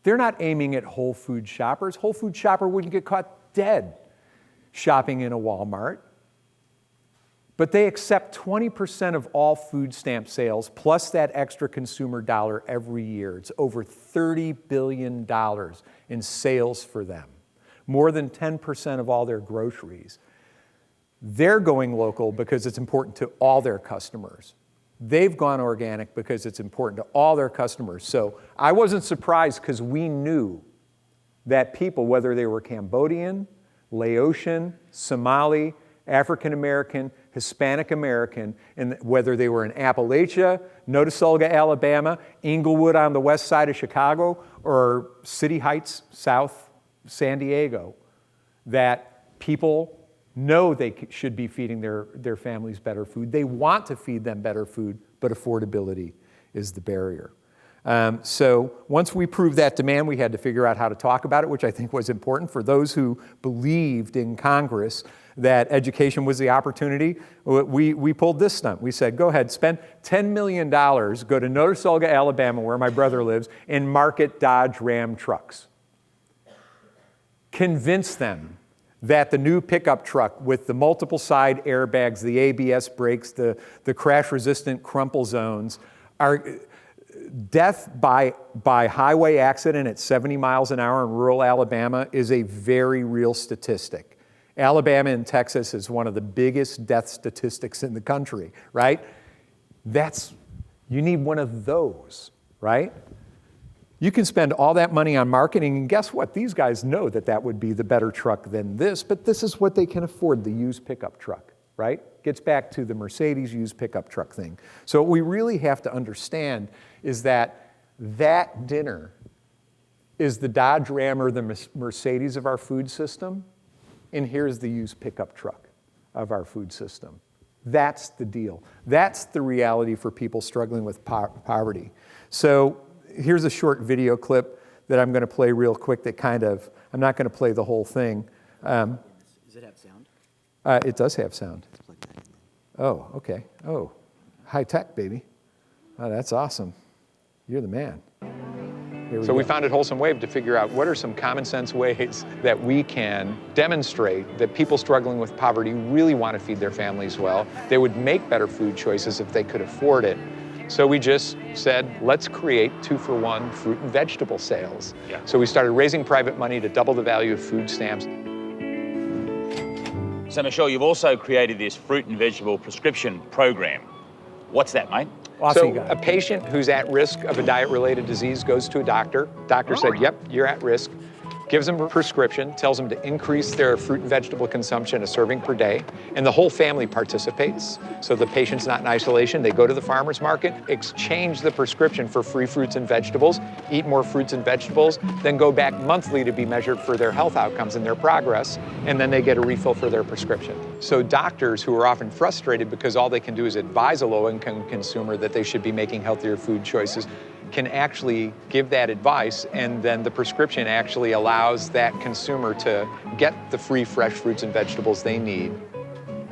They're not aiming at Whole Food shoppers. Whole Food shopper wouldn't get caught dead shopping in a Walmart. But they accept 20% of all food stamp sales, plus that extra consumer dollar every year. It's over $30 billion in sales for them, more than 10% of all their groceries. They're going local because it's important to all their customers. They've gone organic because it's important to all their customers. So I wasn't surprised because we knew that people, whether they were Cambodian, Laotian, Somali, African American, Hispanic American, and whether they were in Appalachia, Notasulga, Alabama, Inglewood on the west side of Chicago, or City Heights, South San Diego, that people know they should be feeding their families better food. They want to feed them better food, but affordability is the barrier. So once we proved that demand, we had to figure out how to talk about it, which I think was important for those who believed in Congress that education was the opportunity. We pulled this stunt. We said, go ahead, spend $10 million, go to Notasulga, Alabama, where my brother lives, and market Dodge Ram trucks. Convince them that the new pickup truck with the multiple side airbags, the ABS brakes, the crash-resistant crumple zones, are death by highway accident at 70 miles an hour in rural Alabama is a very real statistic. Alabama and Texas is one of the biggest death statistics in the country, right? You need one of those, right? You can spend all that money on marketing, and guess what? These guys know that would be the better truck than this, but this is what they can afford, the used pickup truck, right? Gets back to the Mercedes used pickup truck thing. So what we really have to understand is that dinner is the Dodge Ram or the Mercedes of our food system, and here's the used pickup truck of our food system. That's the deal. That's the reality for people struggling with poverty. So here's a short video clip that I'm going to play real quick that I'm not going to play the whole thing. Does it have sound? It does have sound. Oh, okay. Oh, high tech, baby. Oh, that's awesome. You're the man. So we founded Wholesome Wave to figure out what are some common sense ways that we can demonstrate that people struggling with poverty really want to feed their families well. They would make better food choices if they could afford it. So we just said, let's create 2-for-1 fruit and vegetable sales. Yeah. So we started raising private money to double the value of food stamps. So Michel, you've also created this fruit and vegetable prescription program. What's that, mate? So a patient who's at risk of a diet-related disease goes to a doctor. Doctor said, yep, you're at risk. Gives them a prescription, tells them to increase their fruit and vegetable consumption a serving per day, and the whole family participates. So the patient's not in isolation. They go to the farmer's market, exchange the prescription for free fruits and vegetables, eat more fruits and vegetables, then go back monthly to be measured for their health outcomes and their progress, and then they get a refill for their prescription. So doctors who are often frustrated because all they can do is advise a low-income consumer that they should be making healthier food choices can actually give that advice, and then the prescription actually allows that consumer to get the free fresh fruits and vegetables they need.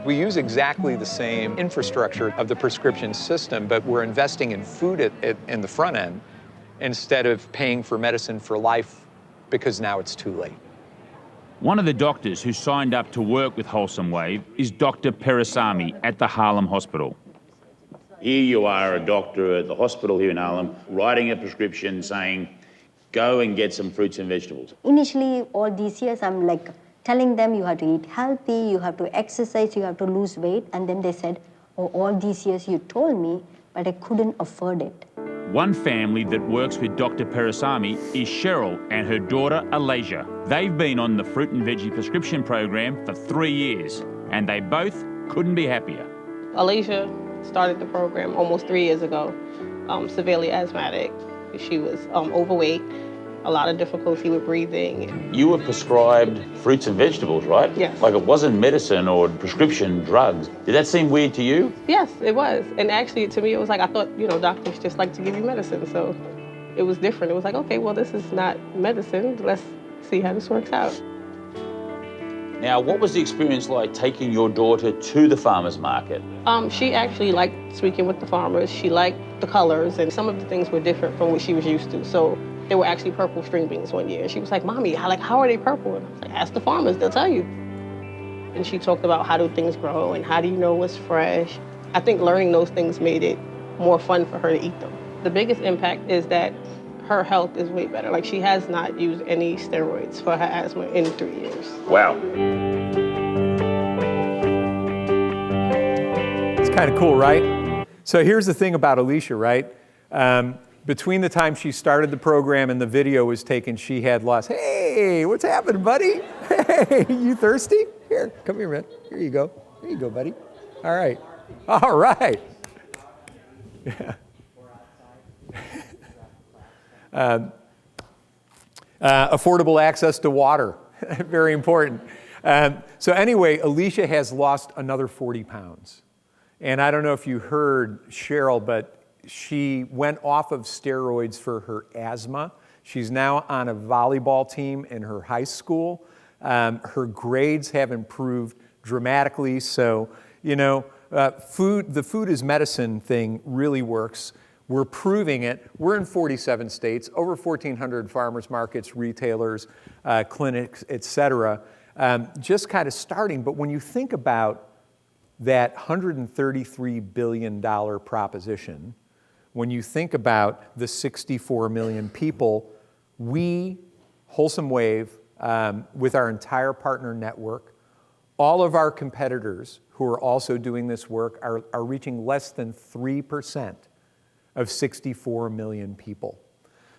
We use exactly the same infrastructure of the prescription system, but we're investing in food in the front end instead of paying for medicine for life because now it's too late. One of the doctors who signed up to work with Wholesome Wave is Dr. Perasamy at the Harlem Hospital. Here you are, a doctor at the hospital here in Harlem, writing a prescription saying, go and get some fruits and vegetables. Initially, all these years, I'm like telling them you have to eat healthy, you have to exercise, you have to lose weight. And then they said, oh, all these years you told me, but I couldn't afford it. One family that works with Dr. Perasamy is Cheryl and her daughter, Alasia. They've been on the fruit and veggie prescription program for 3 years, and they both couldn't be happier. Alasia started the program almost 3 years ago, severely asthmatic. She was overweight, a lot of difficulty with breathing. You were prescribed fruits and vegetables, right? Yes. Like it wasn't medicine or prescription drugs. Did that seem weird to you? Yes, it was. And actually, to me, it was like, I thought, doctors just like to give you medicine. So it was different. It was like, okay, well, this is not medicine. Let's see how this works out. Now, what was the experience like taking your daughter to the farmer's market? She actually liked speaking with the farmers. She liked the colors, and some of the things were different from what she was used to. So there were actually purple string beans one year. And she was like, Mommy, how are they purple? And I was like, ask the farmers, they'll tell you. And she talked about how do things grow and how do you know what's fresh. I think learning those things made it more fun for her to eat them. The biggest impact is that her health is way better. Like, she has not used any steroids for her asthma in 3 years. Wow. It's kind of cool, right? So here's the thing about Alicia, right? Between the time she started the program and the video was taken, she had lost. Hey, what's happening, buddy? Hey, you thirsty? Here, come here, man. Here you go. Here you go, buddy. All right. All right. Yeah. Affordable access to water, very important. So anyway, Alicia has lost another 40 pounds. And I don't know if you heard Cheryl, but she went off of steroids for her asthma. She's now on a volleyball team in her high school. Her grades have improved dramatically. So, the food is medicine thing really works. We're proving it. We're in 47 states, over 1,400 farmers markets, retailers, clinics, et cetera. Just kind of starting, but when you think about that $133 billion proposition, when you think about the 64 million people, we, Wholesome Wave, with our entire partner network, all of our competitors who are also doing this work are reaching less than 3% of 64 million people.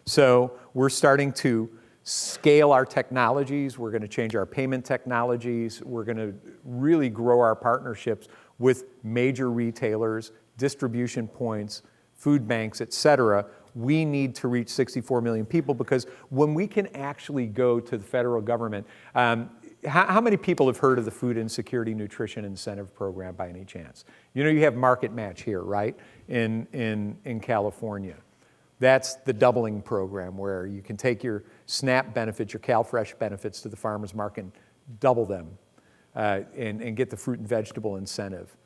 So we're starting to scale our technologies. We're going to change our payment technologies. We're going to really grow our partnerships with major retailers, distribution points, food banks, et cetera. We need to reach 64 million people because when we can actually go to the federal government, how many people have heard of the Food Insecurity Nutrition Incentive Program by any chance? You have Market Match here, right, in California. That's the doubling program where you can take your SNAP benefits, your CalFresh benefits to the farmer's market and double them and get the fruit and vegetable incentive.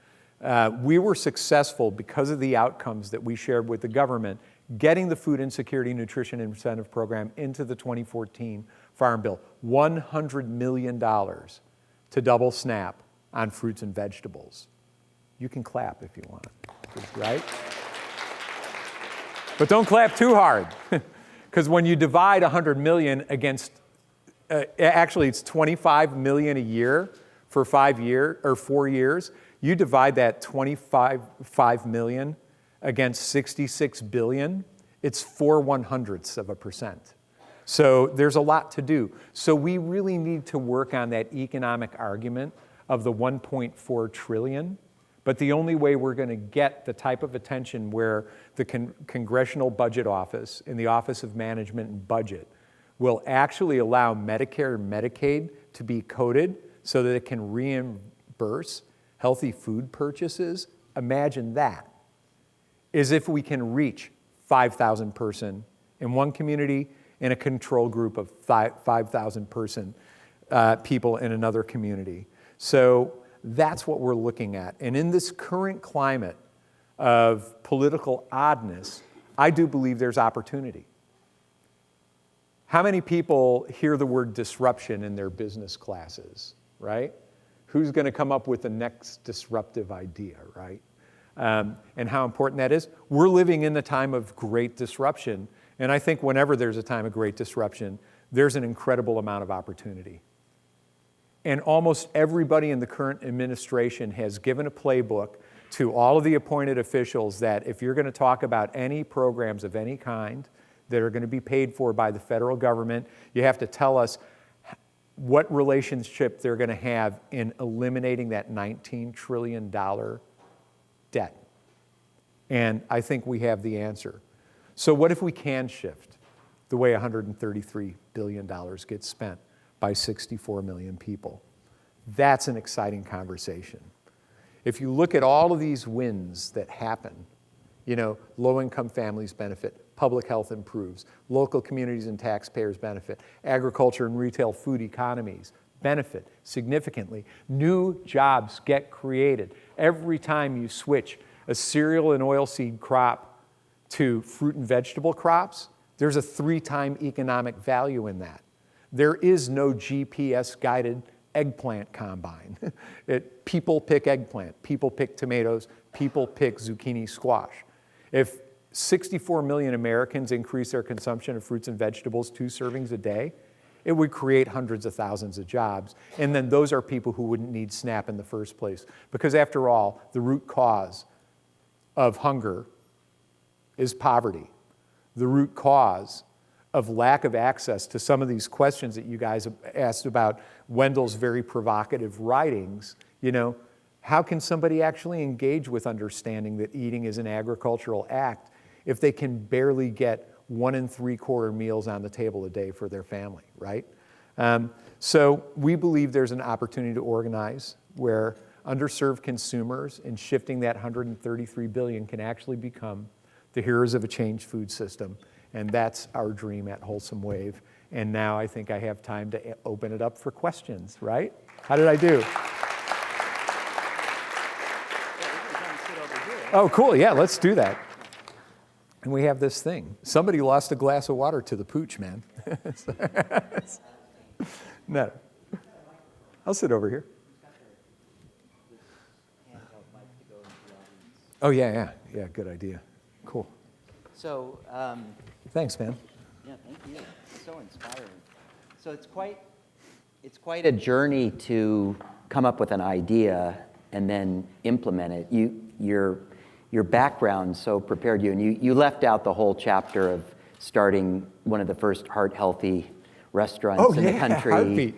We were successful because of the outcomes that we shared with the government, getting the Food Insecurity Nutrition Incentive Program into the 2014 Farm Bill. $100 million to double SNAP on fruits and vegetables. You can clap if you want, right? But don't clap too hard, because when you divide 100 million against, actually it's 25 million a year for 4 years, you divide that 25 million against 66 billion, it's 0.04%. So there's a lot to do. So we really need to work on that economic argument of the 1.4 trillion. But the only way we're going to get the type of attention where the Congressional Budget Office and the Office of Management and Budget will actually allow Medicare and Medicaid to be coded so that it can reimburse healthy food purchases, imagine that, is if we can reach 5,000 person in one community and a control group of 5,000 person people in another community. So that's what we're looking at. And in this current climate of political oddness, I do believe there's opportunity. How many people hear the word disruption in their business classes, right? Who's going to come up with the next disruptive idea, right? And how important that is. We're living in the time of great disruption. And I think whenever there's a time of great disruption, there's an incredible amount of opportunity. And almost everybody in the current administration has given a playbook to all of the appointed officials that if you're going to talk about any programs of any kind that are going to be paid for by the federal government, you have to tell us what relationship they're going to have in eliminating that $19 trillion debt. And I think we have the answer. So what if we can shift the way $133 billion gets spent by 64 million people? That's an exciting conversation. If you look at all of these wins that happen, low-income families benefit, public health improves, local communities and taxpayers benefit, agriculture and retail food economies benefit significantly, new jobs get created. Every time you switch a cereal and oilseed crop to fruit and vegetable crops, there's a 3-time economic value in that. There is no GPS-guided eggplant combine. People pick eggplant, people pick tomatoes, people pick zucchini squash. If 64 million Americans increase their consumption of fruits and vegetables 2 servings a day, it would create hundreds of thousands of jobs. And then those are people who wouldn't need SNAP in the first place. Because after all, the root cause of hunger is poverty. The root cause of lack of access to some of these questions that you guys have asked about Wendell's very provocative writings, how can somebody actually engage with understanding that eating is an agricultural act if they can barely get 1 3/4 meals on the table a day for their family, right? So we believe there's an opportunity to organize where underserved consumers and shifting that $133 billion can actually become the heroes of a changed food system. And that's our dream at Wholesome Wave. And now I think I have time to open it up for questions, right? How did I do? Oh, cool. Yeah, let's do that. And we have this thing. Somebody lost a glass of water to the pooch, man. No. I'll sit over here. Oh, yeah, good idea. Cool. So, thanks, man. yeah, thank you. It's so inspiring. So it's quite a journey to come up with an idea and then implement it. Your background so prepared you, and you left out the whole chapter of starting one of the first heart-healthy restaurants in the country. Heartbeat.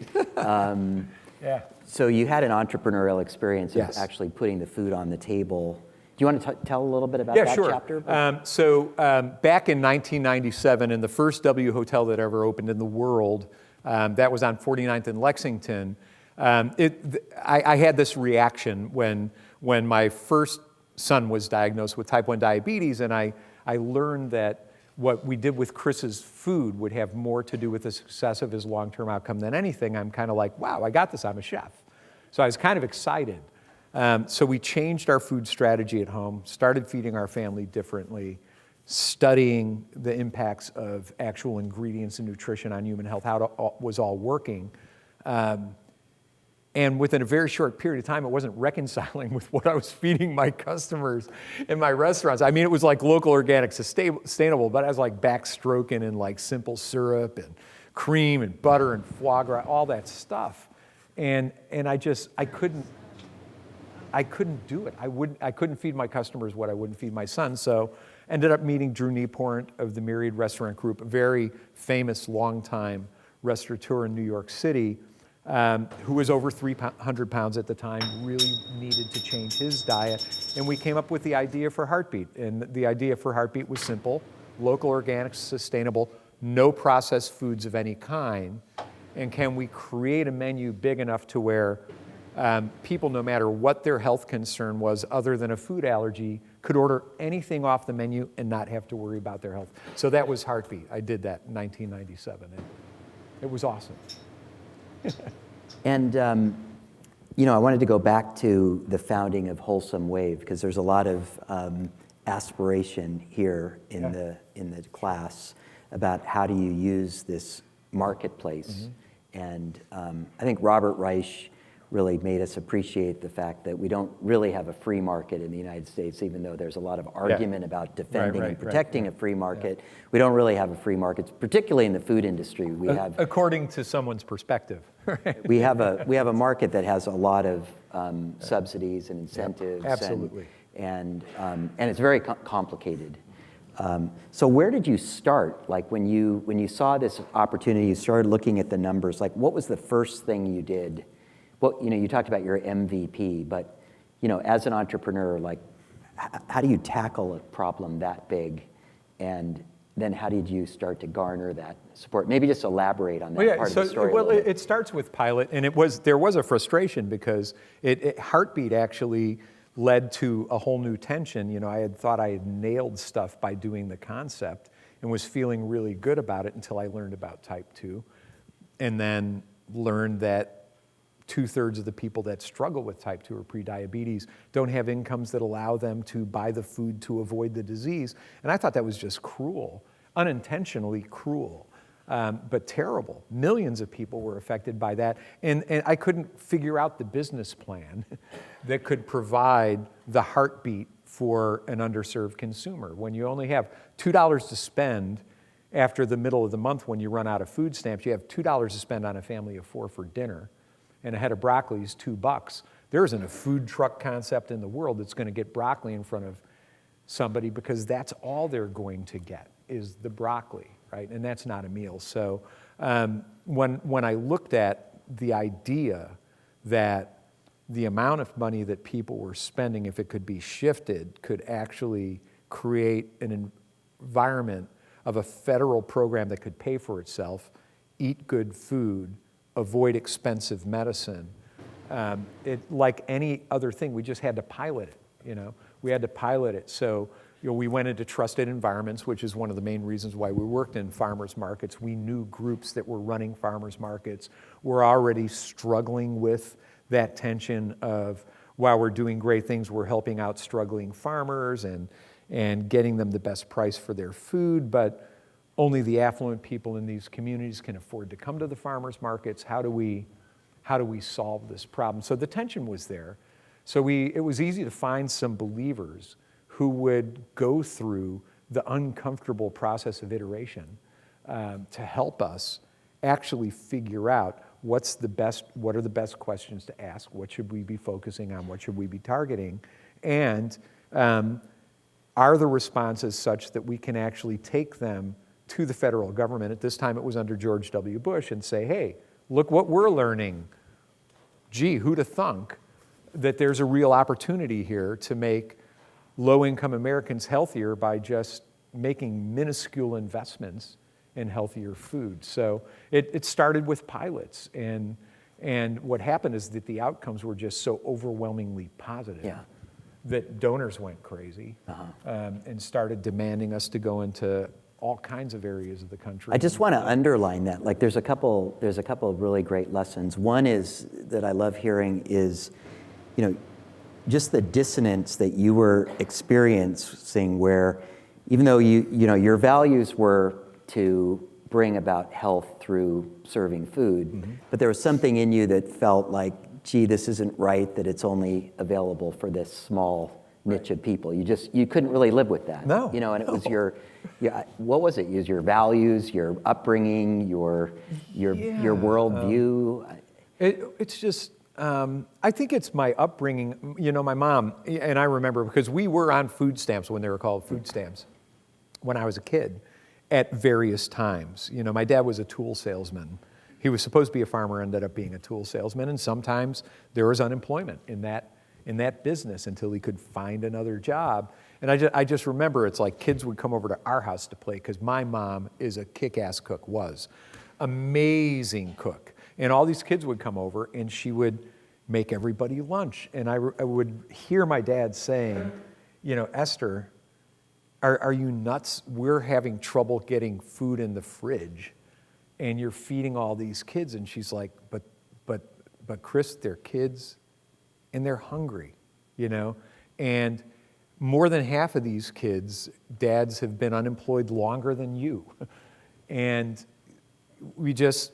Yeah. So you had an entrepreneurial experience Yes. of actually putting the food on the table. Do you want to tell a little bit about that sure. chapter? Back in 1997, in the first W Hotel that ever opened in the world, that was on 49th and Lexington, I had this reaction when my first son was diagnosed with type 1 diabetes, and I learned that what we did with Chris's food would have more to do with the success of his long-term outcome than anything. I'm kind of like, wow, I got this, I'm a chef. So I was kind of excited. So we changed our food strategy at home, started feeding our family differently, studying the impacts of actual ingredients and nutrition on human health, how it was all working. And within a very short period of time, it wasn't reconciling with what I was feeding my customers in my restaurants. I mean, it was like local, organic, sustainable, but I was like backstroking in like simple syrup and cream and butter and foie gras, all that stuff. And I couldn't do it. I couldn't feed my customers what I wouldn't feed my son. So ended up meeting Drew Nieporent of the Myriad Restaurant Group, a very famous, longtime restaurateur in New York City, who was over 300 pounds at the time, really needed to change his diet. And we came up with the idea for Heartbeat. And the idea for Heartbeat was simple: local, organic, sustainable, no processed foods of any kind. And can we create a menu big enough to where people, no matter what their health concern was other than a food allergy, could order anything off the menu and not have to worry about their health. So that was Heartbeat. I did that in 1997. And it was awesome. And, I wanted to go back to the founding of Wholesome Wave, because there's a lot of aspiration here in the class about how do you use this marketplace. Mm-hmm. And I think Robert Reich really made us appreciate the fact that we don't really have a free market in the United States, even though there's a lot of argument about defending and protecting a free market. Yeah. We don't really have a free market, particularly in the food industry. We have, according to someone's perspective. we have a market that has a lot of subsidies and incentives. Absolutely. And it's very complicated. So where did you start? Like when you saw this opportunity, you started looking at the numbers. Like, what was the first thing you did? Well, you talked about your MVP, but as an entrepreneur, like, how do you tackle a problem that big, and then how did you start to garner that support? Maybe just elaborate on that part of the story. Well, it starts with pilot, and there was a frustration because Heartbeat actually led to a whole new tension. I had thought I had nailed stuff by doing the concept and was feeling really good about it until I learned about type 2, and then learned that 2/3 of the people that struggle with type 2 or prediabetes don't have incomes that allow them to buy the food to avoid the disease. And I thought that was just cruel, unintentionally cruel, but terrible. Millions of people were affected by that. And I couldn't figure out the business plan that could provide the heartbeat for an underserved consumer. When you only have $2 to spend after the middle of the month when you run out of food stamps, you have $2 to spend on a family of 4 for dinner, and a head of broccoli is $2. There isn't a food truck concept in the world that's going to get broccoli in front of somebody, because that's all they're going to get is the broccoli, right? And that's not a meal. So when I looked at the idea that the amount of money that people were spending, if it could be shifted, could actually create an environment of a federal program that could pay for itself, eat good food, avoid expensive medicine. Like any other thing, we just had to pilot it, We had to pilot it. So, we went into trusted environments, which is one of the main reasons why we worked in farmers markets. We knew groups that were running farmers markets were already struggling with that tension of, while we're doing great things, we're helping out struggling farmers and getting them the best price for their food, but only the affluent people in these communities can afford to come to the farmers markets. How do we solve this problem? So the tension was there. So it was easy to find some believers who would go through the uncomfortable process of iteration to help us actually figure out what are the best questions to ask, what should we be focusing on, what should we be targeting, and are the responses such that we can actually take them to the federal government. At this time, it was under George W. Bush, and say, hey, look what we're learning. Gee, who'd have thunk that there's a real opportunity here to make low-income Americans healthier by just making minuscule investments in healthier food. So it started with pilots, and what happened is that the outcomes were just so overwhelmingly positive that donors went crazy and started demanding us to go into all kinds of areas of the country. I just want to underline that. Like, there's a couple of really great lessons. One is that I love hearing is, just the dissonance that you were experiencing, where even though your values were to bring about health through serving food, but there was something in you that felt like, gee, this isn't right, that it's only available for this small niche of people. You couldn't really live with that. No. And it was what was it? It was your values, your upbringing, your worldview. It's just, I think it's my upbringing. My mom, and I remember because we were on food stamps when they were called food stamps when I was a kid at various times. My dad was a tool salesman. He was supposed to be a farmer, ended up being a tool salesman, and sometimes there was unemployment in that business until he could find another job. And I just remember it's like kids would come over to our house to play because my mom is a kick-ass cook, was amazing cook. And all these kids would come over and she would make everybody lunch. And I would hear my dad saying, Esther, are you nuts? We're having trouble getting food in the fridge and you're feeding all these kids. And she's like, but Chris, they're kids and they're hungry, and more than half of these kids, dads have been unemployed longer than you. And we just,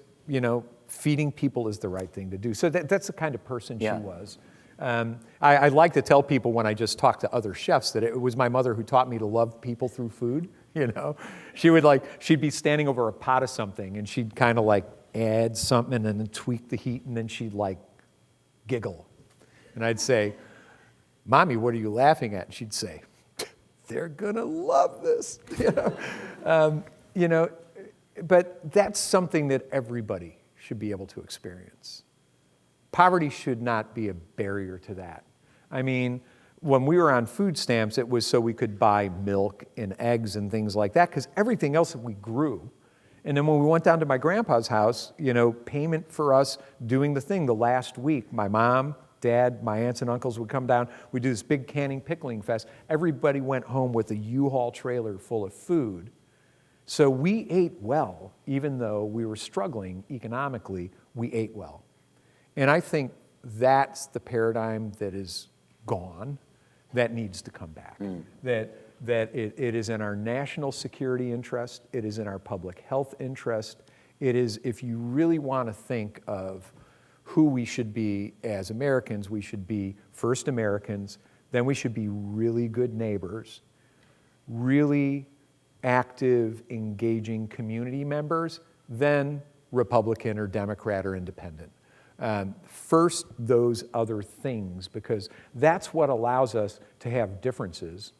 feeding people is the right thing to do. So that's the kind of person she was. I like to tell people when I just talk to other chefs that it was my mother who taught me to love people through food, She'd be standing over a pot of something and she'd kind of like add something and then tweak the heat and then she'd like giggle. And I'd say, Mommy, what are you laughing at? And she'd say, they're gonna love this. But that's something that everybody should be able to experience. Poverty should not be a barrier to that. I mean, when we were on food stamps, it was so we could buy milk and eggs and things like that, because everything else we grew. And then when we went down to my grandpa's house, payment for us doing the thing the last week, my mom, Dad, my aunts and uncles would come down. We'd do this big canning pickling fest. Everybody went home with a U-Haul trailer full of food. So we ate well, even though we were struggling economically, we ate well. And I think that's the paradigm that is gone, that needs to come back. That it is in our national security interest, it is in our public health interest, it is, if you really want to think of who we should be as Americans, we should be first Americans, then we should be really good neighbors, really active, engaging community members, then Republican or Democrat or Independent. First, those other things, because that's what allows us to have differences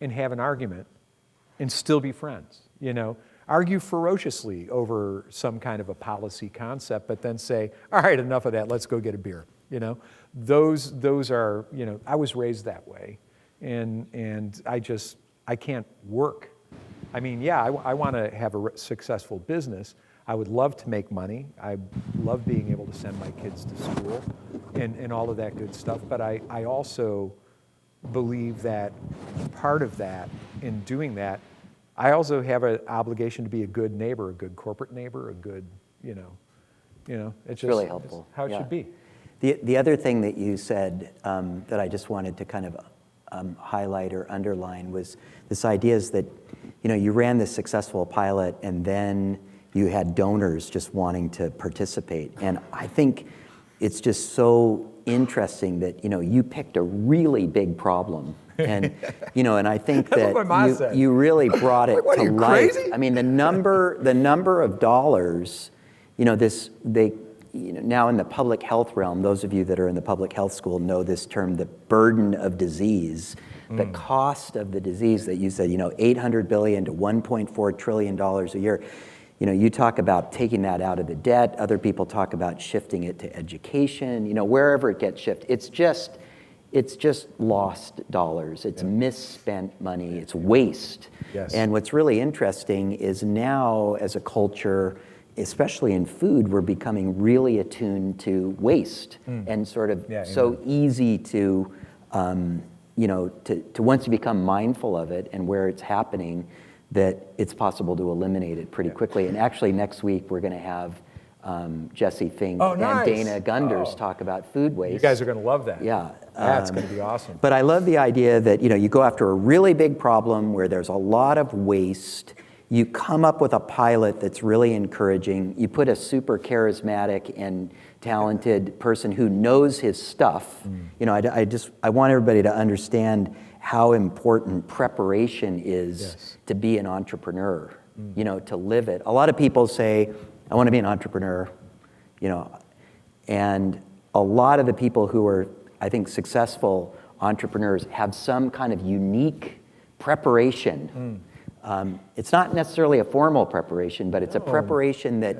and have an argument and still be friends, Argue ferociously over some kind of a policy concept, but then say, all right, enough of that, let's go get a beer, Those are, I was raised that way, and I can't work. I mean, I want to have a successful business. I would love to make money. I love being able to send my kids to school and all of that good stuff. But I also believe that part of that, in doing that, I also have an obligation to be a good neighbor, a good corporate neighbor, a good, it's just really helpful. It's how it should be. The other thing that you said that I just wanted to kind of highlight or underline was this idea is that, you ran this successful pilot and then you had donors just wanting to participate. And I think it's just so interesting that, you picked a really big problem. And, and I think that you really brought it to life. Crazy? I mean, the number of dollars, now in the public health realm, those of you that are in the public health school know this term, the burden of disease, the cost of the disease that you said, $800 billion to $1.4 trillion a year. You talk about taking that out of the debt. Other people talk about shifting it to education. Wherever it gets shifted, it's just lost dollars. It's misspent money. It's waste. Yes. And what's really interesting is now, as a culture, especially in food, we're becoming really attuned to waste and sort of so easy to, to once you become mindful of it and where it's happening, that it's possible to eliminate it pretty quickly. And actually next week we're going to have Jesse Fink and Dana Gunders talk about food waste. You guys are going to love that. Yeah. That's going to be awesome. But I love the idea that, you go after a really big problem where there's a lot of waste. You come up with a pilot that's really encouraging. You put a super charismatic and talented person who knows his stuff. I want everybody to understand how important preparation is to be an entrepreneur, to live it. A lot of people say, I want to be an entrepreneur, and a lot of the people who are, I think, successful entrepreneurs have some kind of unique preparation. It's not necessarily a formal preparation, but it's a preparation that,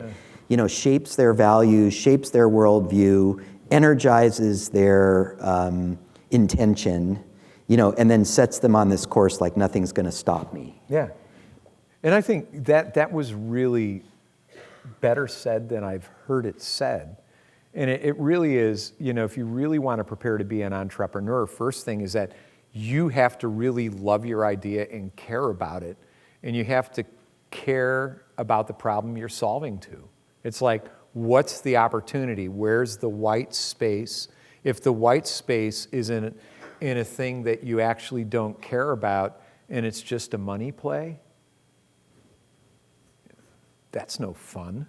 shapes their values, shapes their worldview, energizes their intention, and then sets them on this course like nothing's going to stop me. Yeah. And I think that was really better said than I've heard it said. And it really is, if you really want to prepare to be an entrepreneur, first thing is that you have to really love your idea and care about it. And you have to care about the problem you're solving to. It's like, what's the opportunity? Where's the white space? If the white space is in a thing that you actually don't care about and it's just a money play, that's no fun.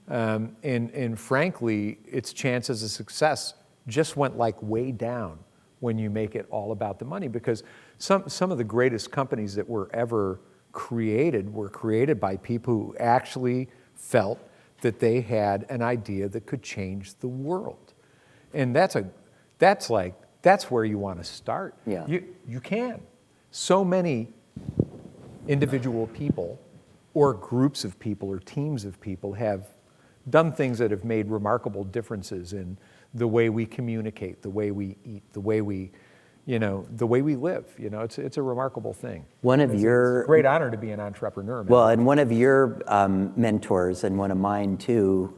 And frankly, its chances of success just went like way down when you make it all about the money, because some of the greatest companies that were ever created were created by people who actually felt that they had an idea that could change the world. And that's where you want to start. Yeah. You can. So many individual people or groups of people or teams of people have done things that have made remarkable differences in the way we communicate, the way we eat, the way we live. It's a remarkable thing. It's a great honor to be an entrepreneur, man. Well, and one of your mentors, and one of mine too,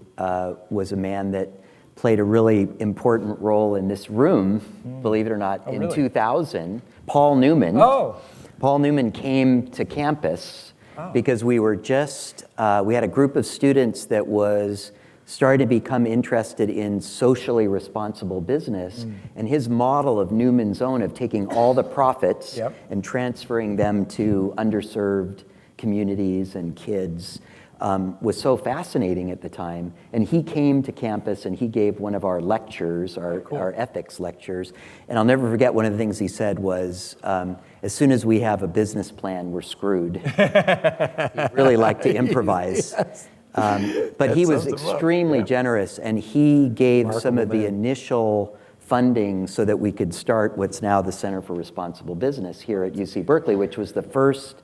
was a man that played a really important role in this room, believe it or not, in really? 2000, Paul Newman. Oh. Paul Newman came to campus because we were we had a group of students that was starting to become interested in socially responsible business. And his model of Newman's Own, of taking all the profits and transferring them to underserved communities and kids, was so fascinating at the time. And he came to campus and he gave one of our lectures, our ethics lectures. And I'll never forget, one of the things he said was, as soon as we have a business plan, we're screwed. He really liked to improvise. But he was extremely generous, and he gave some of the initial funding so that we could start what's now the Center for Responsible Business here at UC Berkeley, which was the first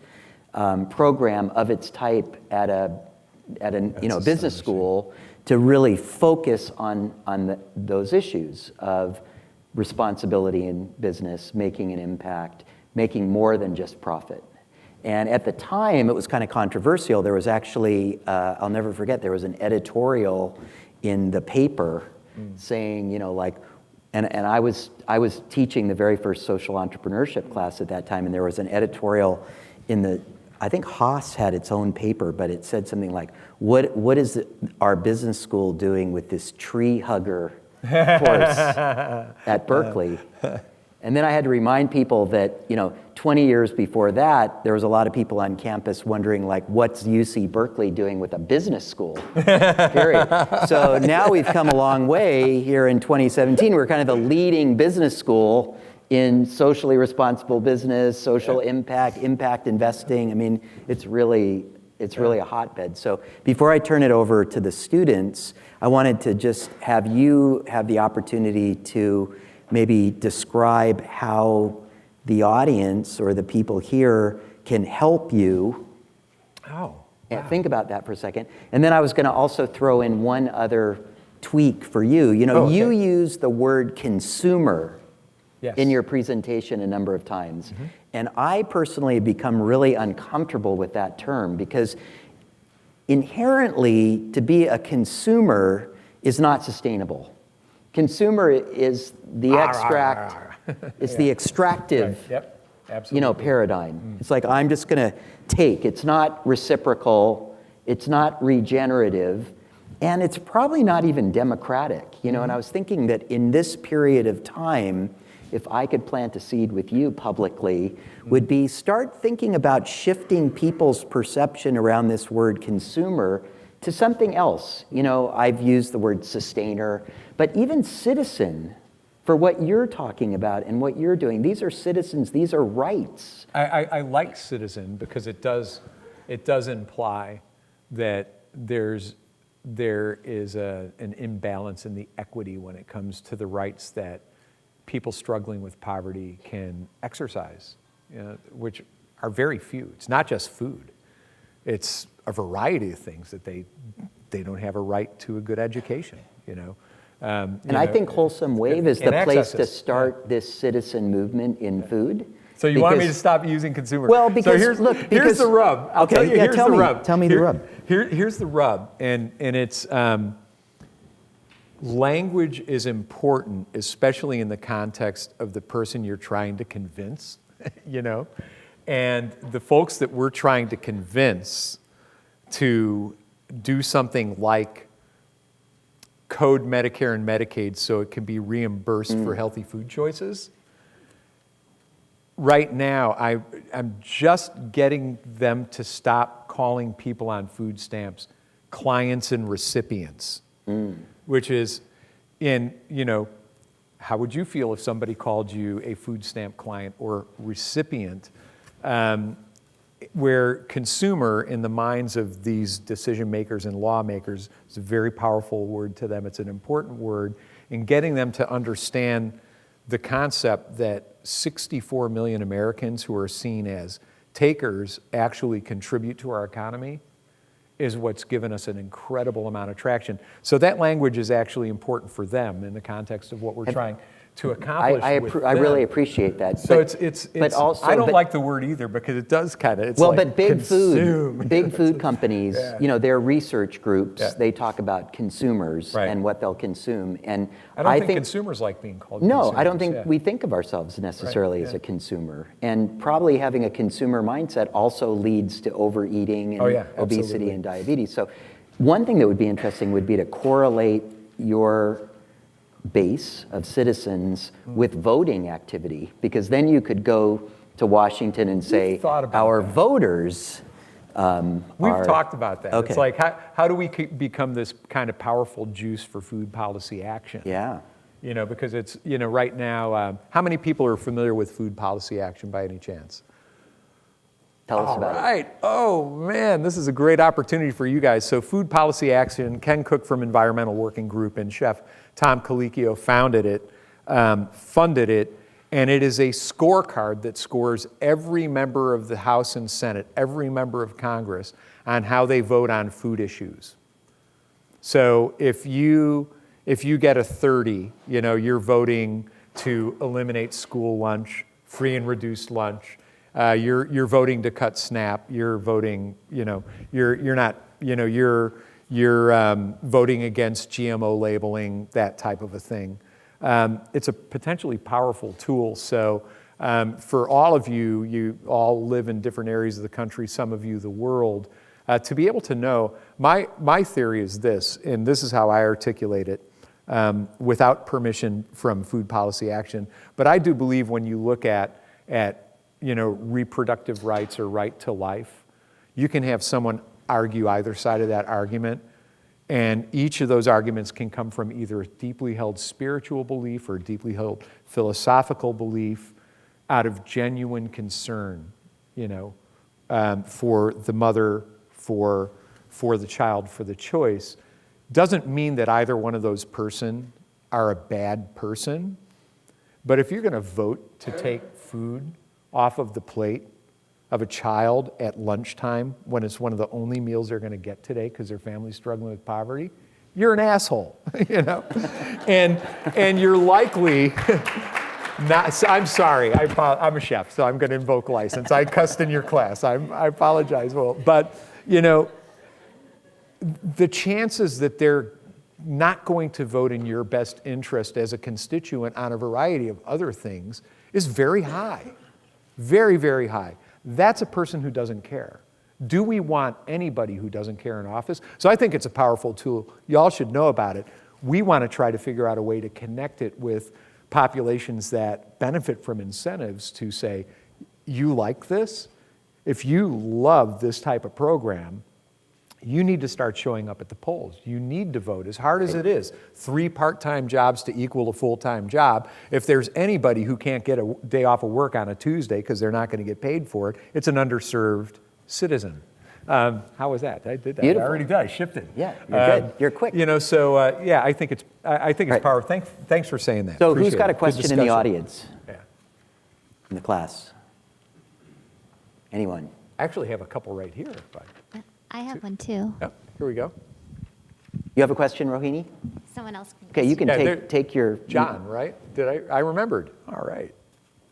program of its type at a business school to really focus on those issues of responsibility in business, making an impact, making more than just profit. And at the time, it was kind of controversial. There was actually, I'll never forget, there was an editorial in the paper saying, and I was teaching the very first social entrepreneurship class at that time, and there was an editorial I think Haas had its own paper, but it said something like, what is our business school doing with this tree hugger course at Berkeley? And then I had to remind people that, 20 years before that, there was a lot of people on campus wondering, what's UC Berkeley doing with a business school, period. So now we've come a long way here in 2017. We're kind of the leading business school in socially responsible business, social impact investing. I mean, it's really a hotbed. So before I turn it over to the students, I wanted to just have you have the opportunity to maybe describe how the audience or the people here can help you. Think about that for a second. And then I was going to also throw in one other tweak for you. You use the word consumer in your presentation a number of times. And I personally have become really uncomfortable with that term, because inherently, to be a consumer is not sustainable. Consumer is the extract, it's the extractive Absolutely. paradigm. It's like, I'm just going to take. It's not reciprocal. It's not regenerative. And it's probably not even democratic. And I was thinking that in this period of time, if I could plant a seed with you publicly, would be start thinking about shifting people's perception around this word consumer to something else. I've used the word sustainer, but even citizen, for what you're talking about and what you're doing. These are citizens, these are rights. I like citizen because it does imply that there is an imbalance in the equity when it comes to the rights that people struggling with poverty can exercise, which are very few. It's not just food. It's a variety of things that they don't have a right to a good education, And I think Wholesome Wave is the place to start this citizen movement in food. So you want me to stop using consumer? Well, because so here's the rub. I'll tell you. Here's the rub. Tell me the rub. Here's the rub, and it's language is important, especially in the context of the person you're trying to convince. And the folks that we're trying to convince to do something like code Medicare and Medicaid so it can be reimbursed for healthy food choices. Right now, I'm just getting them to stop calling people on food stamps clients and recipients, which is how would you feel if somebody called you a food stamp client or recipient? Where consumer, in the minds of these decision makers and lawmakers, is a very powerful word to them. It's an important word in getting them to understand the concept that 64 million Americans who are seen as takers actually contribute to our economy is what's given us an incredible amount of traction. So that language is actually important for them in the context of what we're trying to accomplish. I really appreciate that. So but also, I don't like the word either because it does kind of. But big food companies, their research groups, they talk about consumers and what they'll consume. And I don't think consumers like being called. No, consumers. I don't think we think of ourselves necessarily as a consumer. And probably having a consumer mindset also leads to overeating and obesity and diabetes. So one thing that would be interesting would be to correlate your base of citizens with voting activity, because then you could go to Washington and say our voters We've talked about that. Okay. It's like, how do we become this kind of powerful juice for food policy action? Yeah. Because it's, right now, how many people are familiar with food policy action by any chance? Tell us about it. All right. Oh, man, this is a great opportunity for you guys. So Food Policy Action, Ken Cook from Environmental Working Group and Chef Tom Colicchio founded it, funded it, and it is a scorecard that scores every member of the House and Senate, every member of Congress, on how they vote on food issues. So if you get a 30, you're voting to eliminate school lunch, free and reduced lunch. You're voting to cut SNAP. You're voting, you're not, you're voting against GMO labeling, that type of a thing. It's a potentially powerful tool. So for all of you, you all live in different areas of the country, some of you the world, to be able to know, my theory is this, and this is how I articulate it, without permission from Food Policy Action. But I do believe when you look at reproductive rights or right to life, you can have someone argue either side of that argument, and each of those arguments can come from either a deeply held spiritual belief or a deeply held philosophical belief out of genuine concern, for the mother, for the child, for the choice. Doesn't mean that either one of those person are a bad person, but if you're going to vote to take food off of the plate of a child at lunchtime when it's one of the only meals they're going to get today because their family's struggling with poverty, you're an asshole, and you're likely not. I'm sorry, I'm a chef, so I'm going to invoke license. I cussed in your class. I apologize. Well, but the chances that they're not going to vote in your best interest as a constituent on a variety of other things is very high. Very, very high. That's a person who doesn't care. Do we want anybody who doesn't care in office? So I think it's a powerful tool. Y'all should know about it. We want to try to figure out a way to connect it with populations that benefit from incentives to say, you like this? If you love this type of program, you need to start showing up at the polls. You need to vote, as hard as it is. 3 part-time jobs to equal a full-time job. If there's anybody who can't get a day off of work on a Tuesday because they're not going to get paid for it, it's an underserved citizen. How was that? I did that. Beautiful. I already did. I shifted. Yeah, you're good. You're quick. Yeah, I think it's Right. powerful. Thanks for saying that. So Appreciate who's got a it. Good question in the discussion. audience, Yeah. in the class? Anyone? I actually have a couple right here. I have one too. Yep, here we go. You have a question, Rohini? Someone else can. Okay, you can Yeah, take your... John, right? I remembered. All right.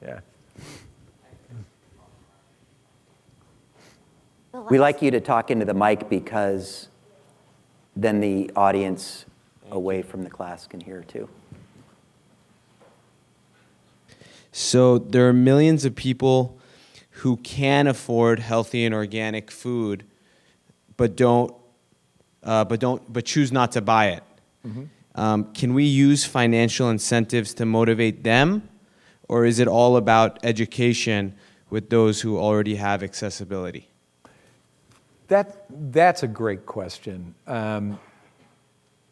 Yeah. We like you to talk into the mic because then the audience away from the class can hear too. So there are millions of people who can afford healthy and organic food, but choose not to buy it. Mm-hmm. Can we use financial incentives to motivate them, or is it all about education with those who already have accessibility? That's a great question.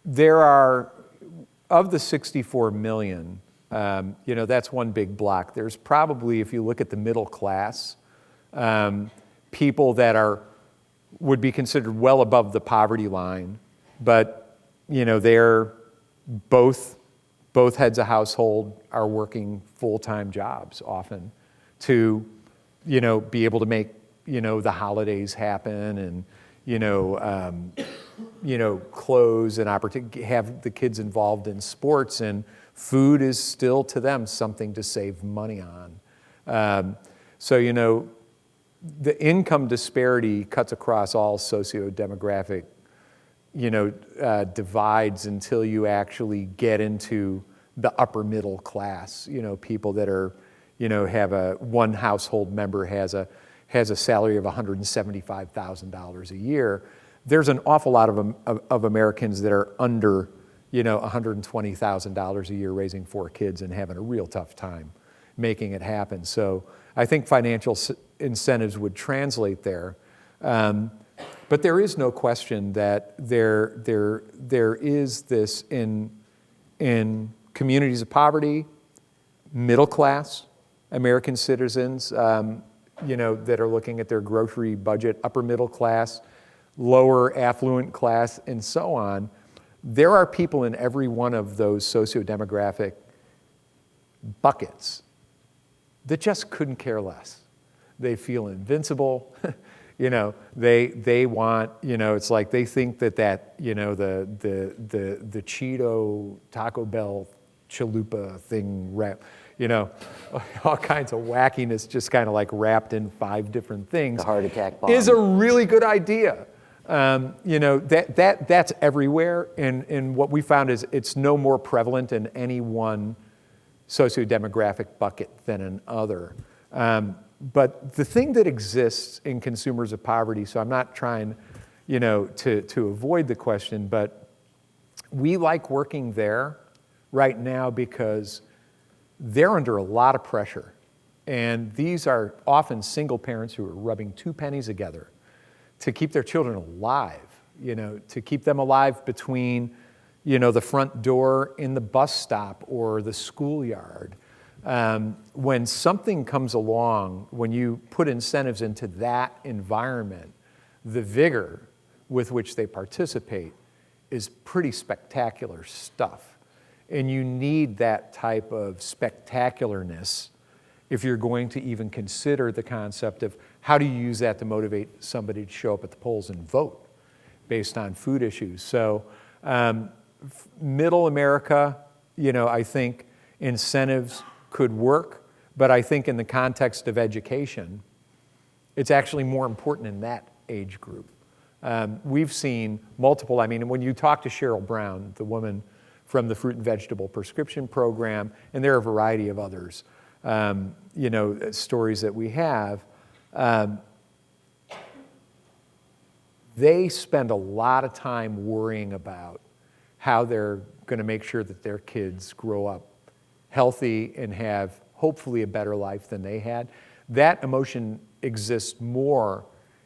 There are, of the 64 million, that's one big block. There's probably, if you look at the middle class, people that would be considered well above the poverty line, but they're both heads of household are working full-time jobs often to be able to make the holidays happen and clothes and opportunity, have the kids involved in sports, and food is still to them something to save money on. So the income disparity cuts across all socio-demographic divides until you actually get into the upper middle class. People that are have one household member has a salary of $175,000 a year. There's an awful lot of Americans that are under $120,000 a year raising 4 kids and having a real tough time making it happen. So I think financial incentives would translate there. But there is no question that there is this in communities of poverty, middle class American citizens, that are looking at their grocery budget, upper middle class, lower affluent class, and so on. There are people in every one of those socio-demographic buckets that just couldn't care less. They feel invincible. They want, it's like they think that the Cheeto Taco Bell chalupa thing all kinds of wackiness just kind of like wrapped in 5 different things. The heart attack bomb. Is a really good idea. That's everywhere, and what we found is it's no more prevalent in any one socio-demographic bucket than another. But the thing that exists in consumers of poverty, so I'm not trying, to avoid the question, but we like working there right now because they're under a lot of pressure. And these are often single parents who are rubbing 2 pennies together to keep their children alive, to keep them alive between, the front door in the bus stop or the schoolyard. When something comes along, when you put incentives into that environment, the vigor with which they participate is pretty spectacular stuff. And you need that type of spectacularness if you're going to even consider the concept of how do you use that to motivate somebody to show up at the polls and vote based on food issues. So middle America, I think incentives could work, but I think in the context of education, it's actually more important in that age group. We've seen multiple, when you talk to Cheryl Brown, the woman from the Fruit and Vegetable Prescription Program, and there are a variety of others, stories that we have, they spend a lot of time worrying about how they're going to make sure that their kids grow up healthy and have hopefully a better life than they had. That emotion exists more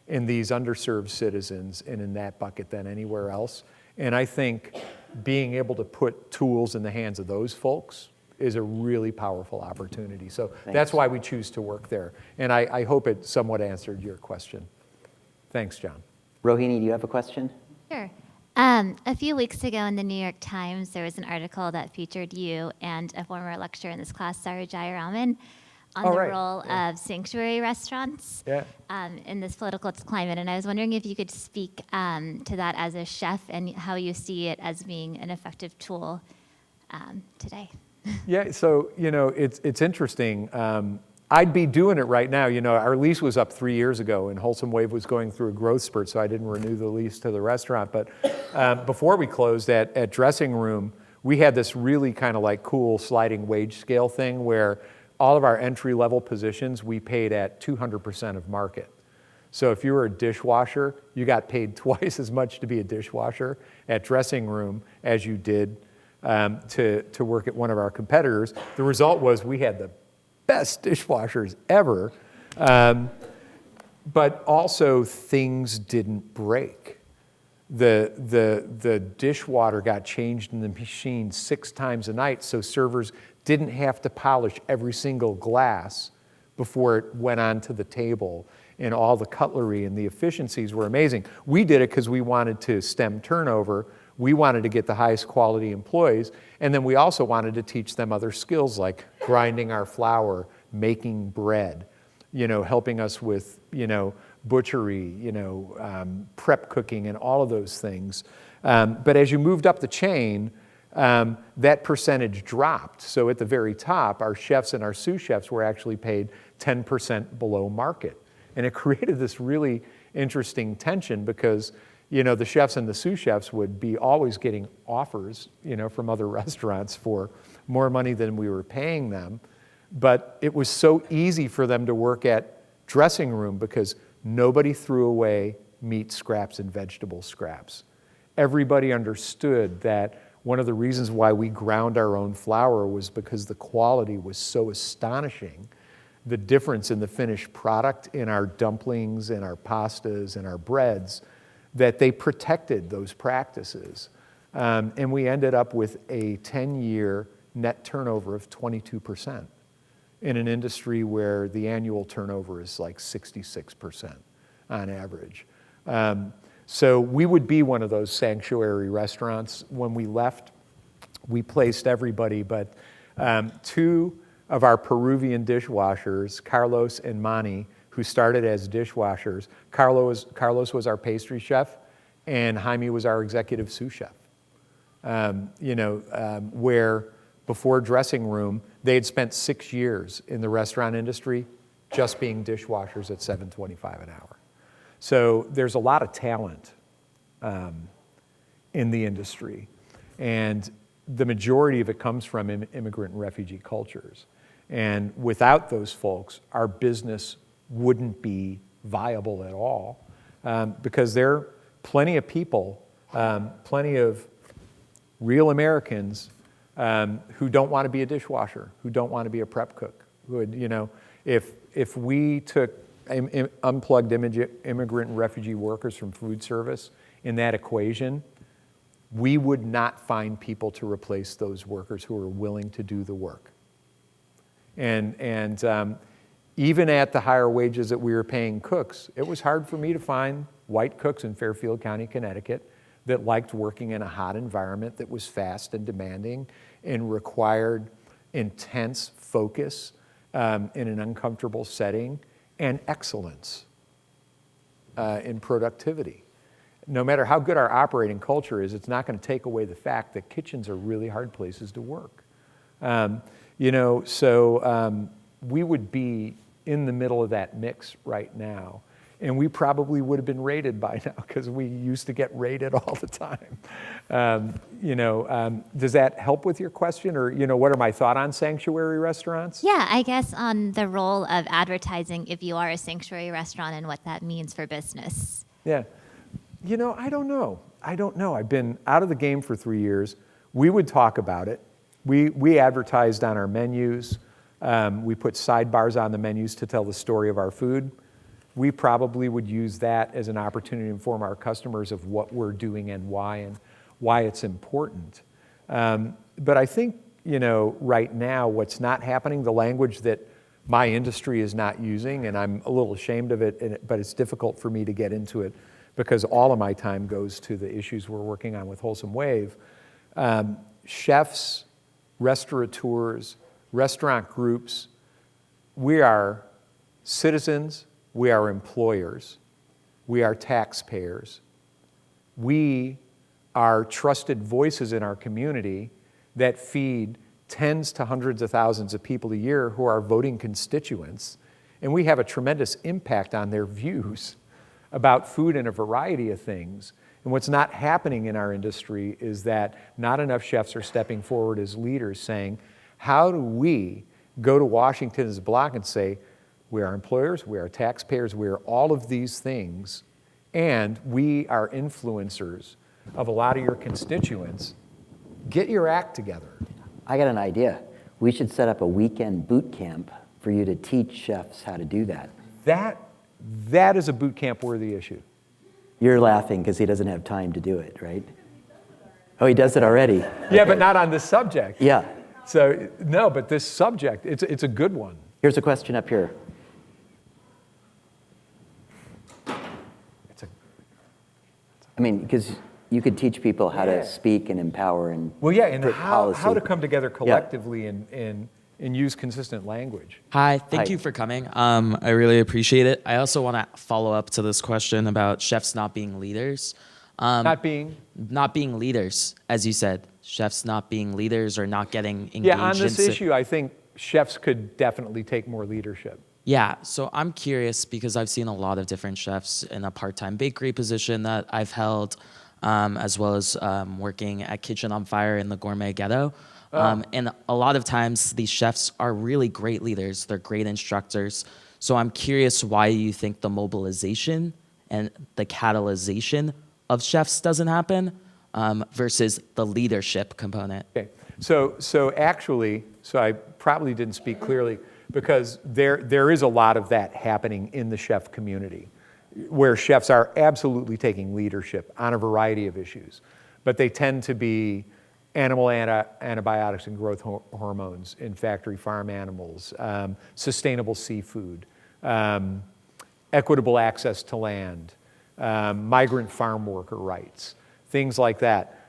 in these underserved citizens and in that bucket than anywhere else. And I think being able to put tools in the hands of those folks is a really powerful opportunity. So that's why we choose to work there. And I hope it somewhat answered your question. Thanks, John. Rohini, do you have a question? Sure. A few weeks ago in the New York Times, there was an article that featured you and a former lecturer in this class, Sarah Jayaraman, on the role of sanctuary restaurants in this political climate. And I was wondering if you could speak to that as a chef and how you see it as being an effective tool today. Yeah, so, it's interesting. I'd be doing it right now. Our lease was up 3 years ago, and Wholesome Wave was going through a growth spurt, so I didn't renew the lease to the restaurant. But before we closed at Dressing Room, we had this really kind of like cool sliding wage scale thing where all of our entry-level positions, we paid at 200% of market. So if you were a dishwasher, you got paid twice as much to be a dishwasher at Dressing Room as you did to work at one of our competitors. The result was we had the best dishwashers ever, but also things didn't break. The dishwater got changed in the machine 6 times a night, so servers didn't have to polish every single glass before it went onto the table, and all the cutlery and the efficiencies were amazing. We did it because we wanted to stem turnover. We wanted to get the highest quality employees, and then we also wanted to teach them other skills like grinding our flour, making bread, helping us with, butchery, prep cooking and all of those things. But as you moved up the chain, that percentage dropped. So at the very top, our chefs and our sous chefs were actually paid 10% below market. And it created this really interesting tension because the chefs and the sous chefs would be always getting offers, from other restaurants for more money than we were paying them. But it was so easy for them to work at Dressing Room because nobody threw away meat scraps and vegetable scraps. Everybody understood that one of the reasons why we ground our own flour was because the quality was so astonishing. The difference in the finished product in our dumplings and our pastas and our breads, that they protected those practices. And we ended up with a 10-year net turnover of 22% in an industry where the annual turnover is like 66% on average. So we would be one of those sanctuary restaurants. When we left, we placed everybody, but 2 of our Peruvian dishwashers, Carlos and Manny, who started as dishwashers. Carlos was our pastry chef, and Jaime was our executive sous chef. Where before Dressing Room, they had spent 6 years in the restaurant industry just being dishwashers at $7.25 an hour. So there's a lot of talent in the industry, and the majority of it comes from immigrant and refugee cultures. And without those folks, our business wouldn't be viable at all because there are plenty of people, plenty of real Americans who don't want to be a dishwasher, who don't want to be a prep cook. Who would, if we took unplugged immigrant and refugee workers from food service in that equation, we would not find people to replace those workers who are willing to do the work. And even at the higher wages that we were paying cooks, it was hard for me to find white cooks in Fairfield County, Connecticut, that liked working in a hot environment that was fast and demanding and required intense focus in an uncomfortable setting and excellence in productivity. No matter how good our operating culture is, it's not going to take away the fact that kitchens are really hard places to work. So we would be in the middle of that mix right now. and we probably would have been raided by now because we used to get raided all the time. Does that help with your question? Or, what are my thoughts on sanctuary restaurants? Yeah, I guess on the role of advertising if you are a sanctuary restaurant and what that means for business. Yeah. I don't know. I've been out of the game for 3 years. We would talk about it. We advertised on our menus. We put sidebars on the menus to tell the story of our food. We probably would use that as an opportunity to inform our customers of what we're doing and why it's important. But I think, right now, what's not happening, the language that my industry is not using, and I'm a little ashamed of it, but it's difficult for me to get into it because all of my time goes to the issues we're working on with Wholesome Wave. Chefs, restaurateurs, restaurant groups, we are citizens, we are employers, we are taxpayers. We are trusted voices in our community that feed tens to hundreds of thousands of people a year who are voting constituents, and we have a tremendous impact on their views about food and a variety of things. And what's not happening in our industry is that not enough chefs are stepping forward as leaders saying, how do we go to Washington's block and say, we are employers, we are taxpayers, we are all of these things, and we are influencers of a lot of your constituents. Get your act together. I got an idea. We should set up a weekend boot camp for you to teach chefs how to do that. That is a boot camp worthy issue. You're laughing because he doesn't have time to do it, right? Oh, he does it already. Yeah, Okay. but not on this subject. Yeah. So, no, but this subject, it's a good one. Here's a question up here. Because you could teach people how to speak and empower and and put how policy. to come together collectively and use consistent language. Hi, thank Hi. you for coming. I really appreciate it. I also want to follow up to this question about chefs not being leaders. Not being leaders, as you said. Chefs not being leaders or not getting engaged. Yeah, on this issue, I think chefs could definitely take more leadership. Yeah, so I'm curious because I've seen a lot of different chefs in a part-time bakery position that I've held, as well as working at Kitchen on Fire in the Gourmet Ghetto. And a lot of times these chefs are really great leaders. They're great instructors. So I'm curious why you think the mobilization and the catalyzation of chefs doesn't happen versus the leadership component. Okay, so actually, I probably didn't speak clearly because there is a lot of that happening in the chef community where chefs are absolutely taking leadership on a variety of issues, but they tend to be animal antibiotics and growth hormones in factory farm animals, sustainable seafood, equitable access to land, migrant farm worker rights, things like that.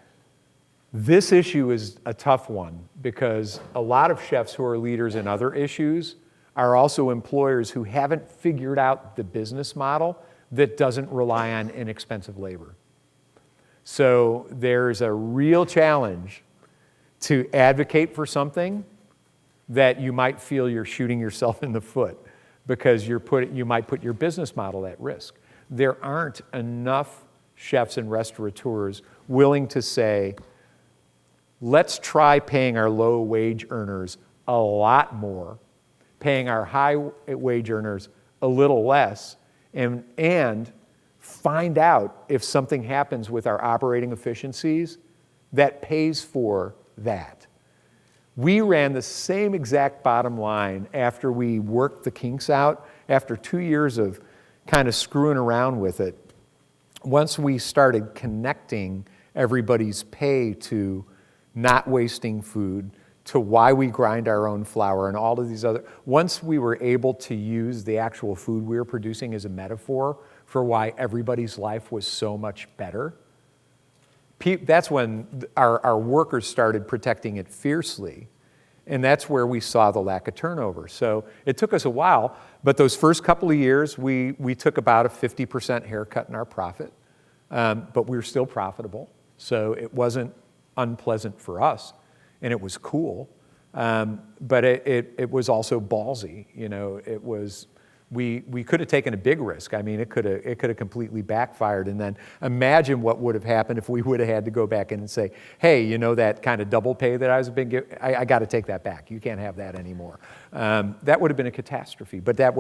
This issue is a tough one because a lot of chefs who are leaders in other issues are also employers who haven't figured out the business model that doesn't rely on inexpensive labor. So there's a real challenge to advocate for something that you might feel you're shooting yourself in the foot because you might put your business model at risk. There aren't enough chefs and restaurateurs willing to say, let's try paying our low wage earners a lot more, paying our high wage earners a little less, and find out if something happens with our operating efficiencies that pays for that. We ran the same exact bottom line after we worked the kinks out, after 2 years of kind of screwing around with it. Once we started connecting everybody's pay to not wasting food, to why we grind our own flour and all of these other, once we were able to use the actual food we were producing as a metaphor for why everybody's life was so much better, that's when our workers started protecting it fiercely. And that's where we saw the lack of turnover. So it took us a while, but those first couple of years, we took about a 50% haircut in our profit, but we were still profitable. So it wasn't unpleasant for us, and it was cool, but it was also ballsy. It was we could have taken a big risk. I mean, it could have completely backfired. And then imagine what would have happened if we would have had to go back in and say, hey, you know that kind of double pay that I was being given, I got to take that back. You can't have that anymore. That would have been a catastrophe. But it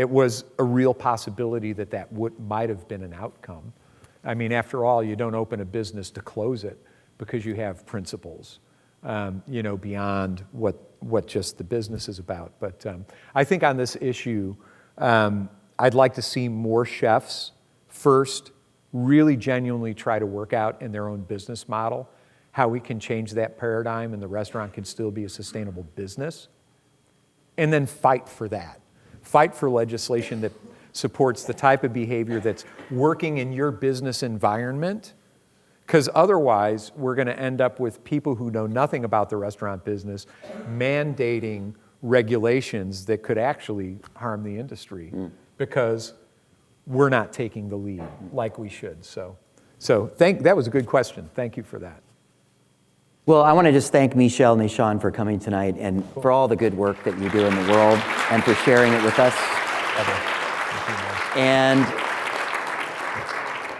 was a real possibility that might have been an outcome. I mean, after all, you don't open a business to close it because you have principles, beyond what just the business is about. But I think on this issue, I'd like to see more chefs first really genuinely try to work out in their own business model how we can change that paradigm and the restaurant can still be a sustainable business, and then fight for that. Fight for legislation that supports the type of behavior that's working in your business environment, because otherwise we're going to end up with people who know nothing about the restaurant business mandating regulations that could actually harm the industry because we're not taking the lead like we should. So that was a good question. Thank you for that. Well, I want to just thank Michel and Nischan for coming tonight and for all the good work that you do in the world and for sharing it with us. And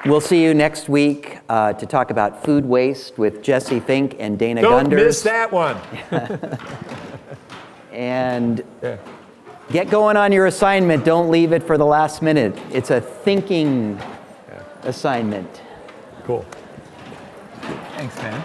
we'll see you next week to talk about food waste with Jesse Fink and Dana Gunders. Don't miss that one. And get going on your assignment. Don't leave it for the last minute. It's a thinking assignment. Cool. Thanks, man.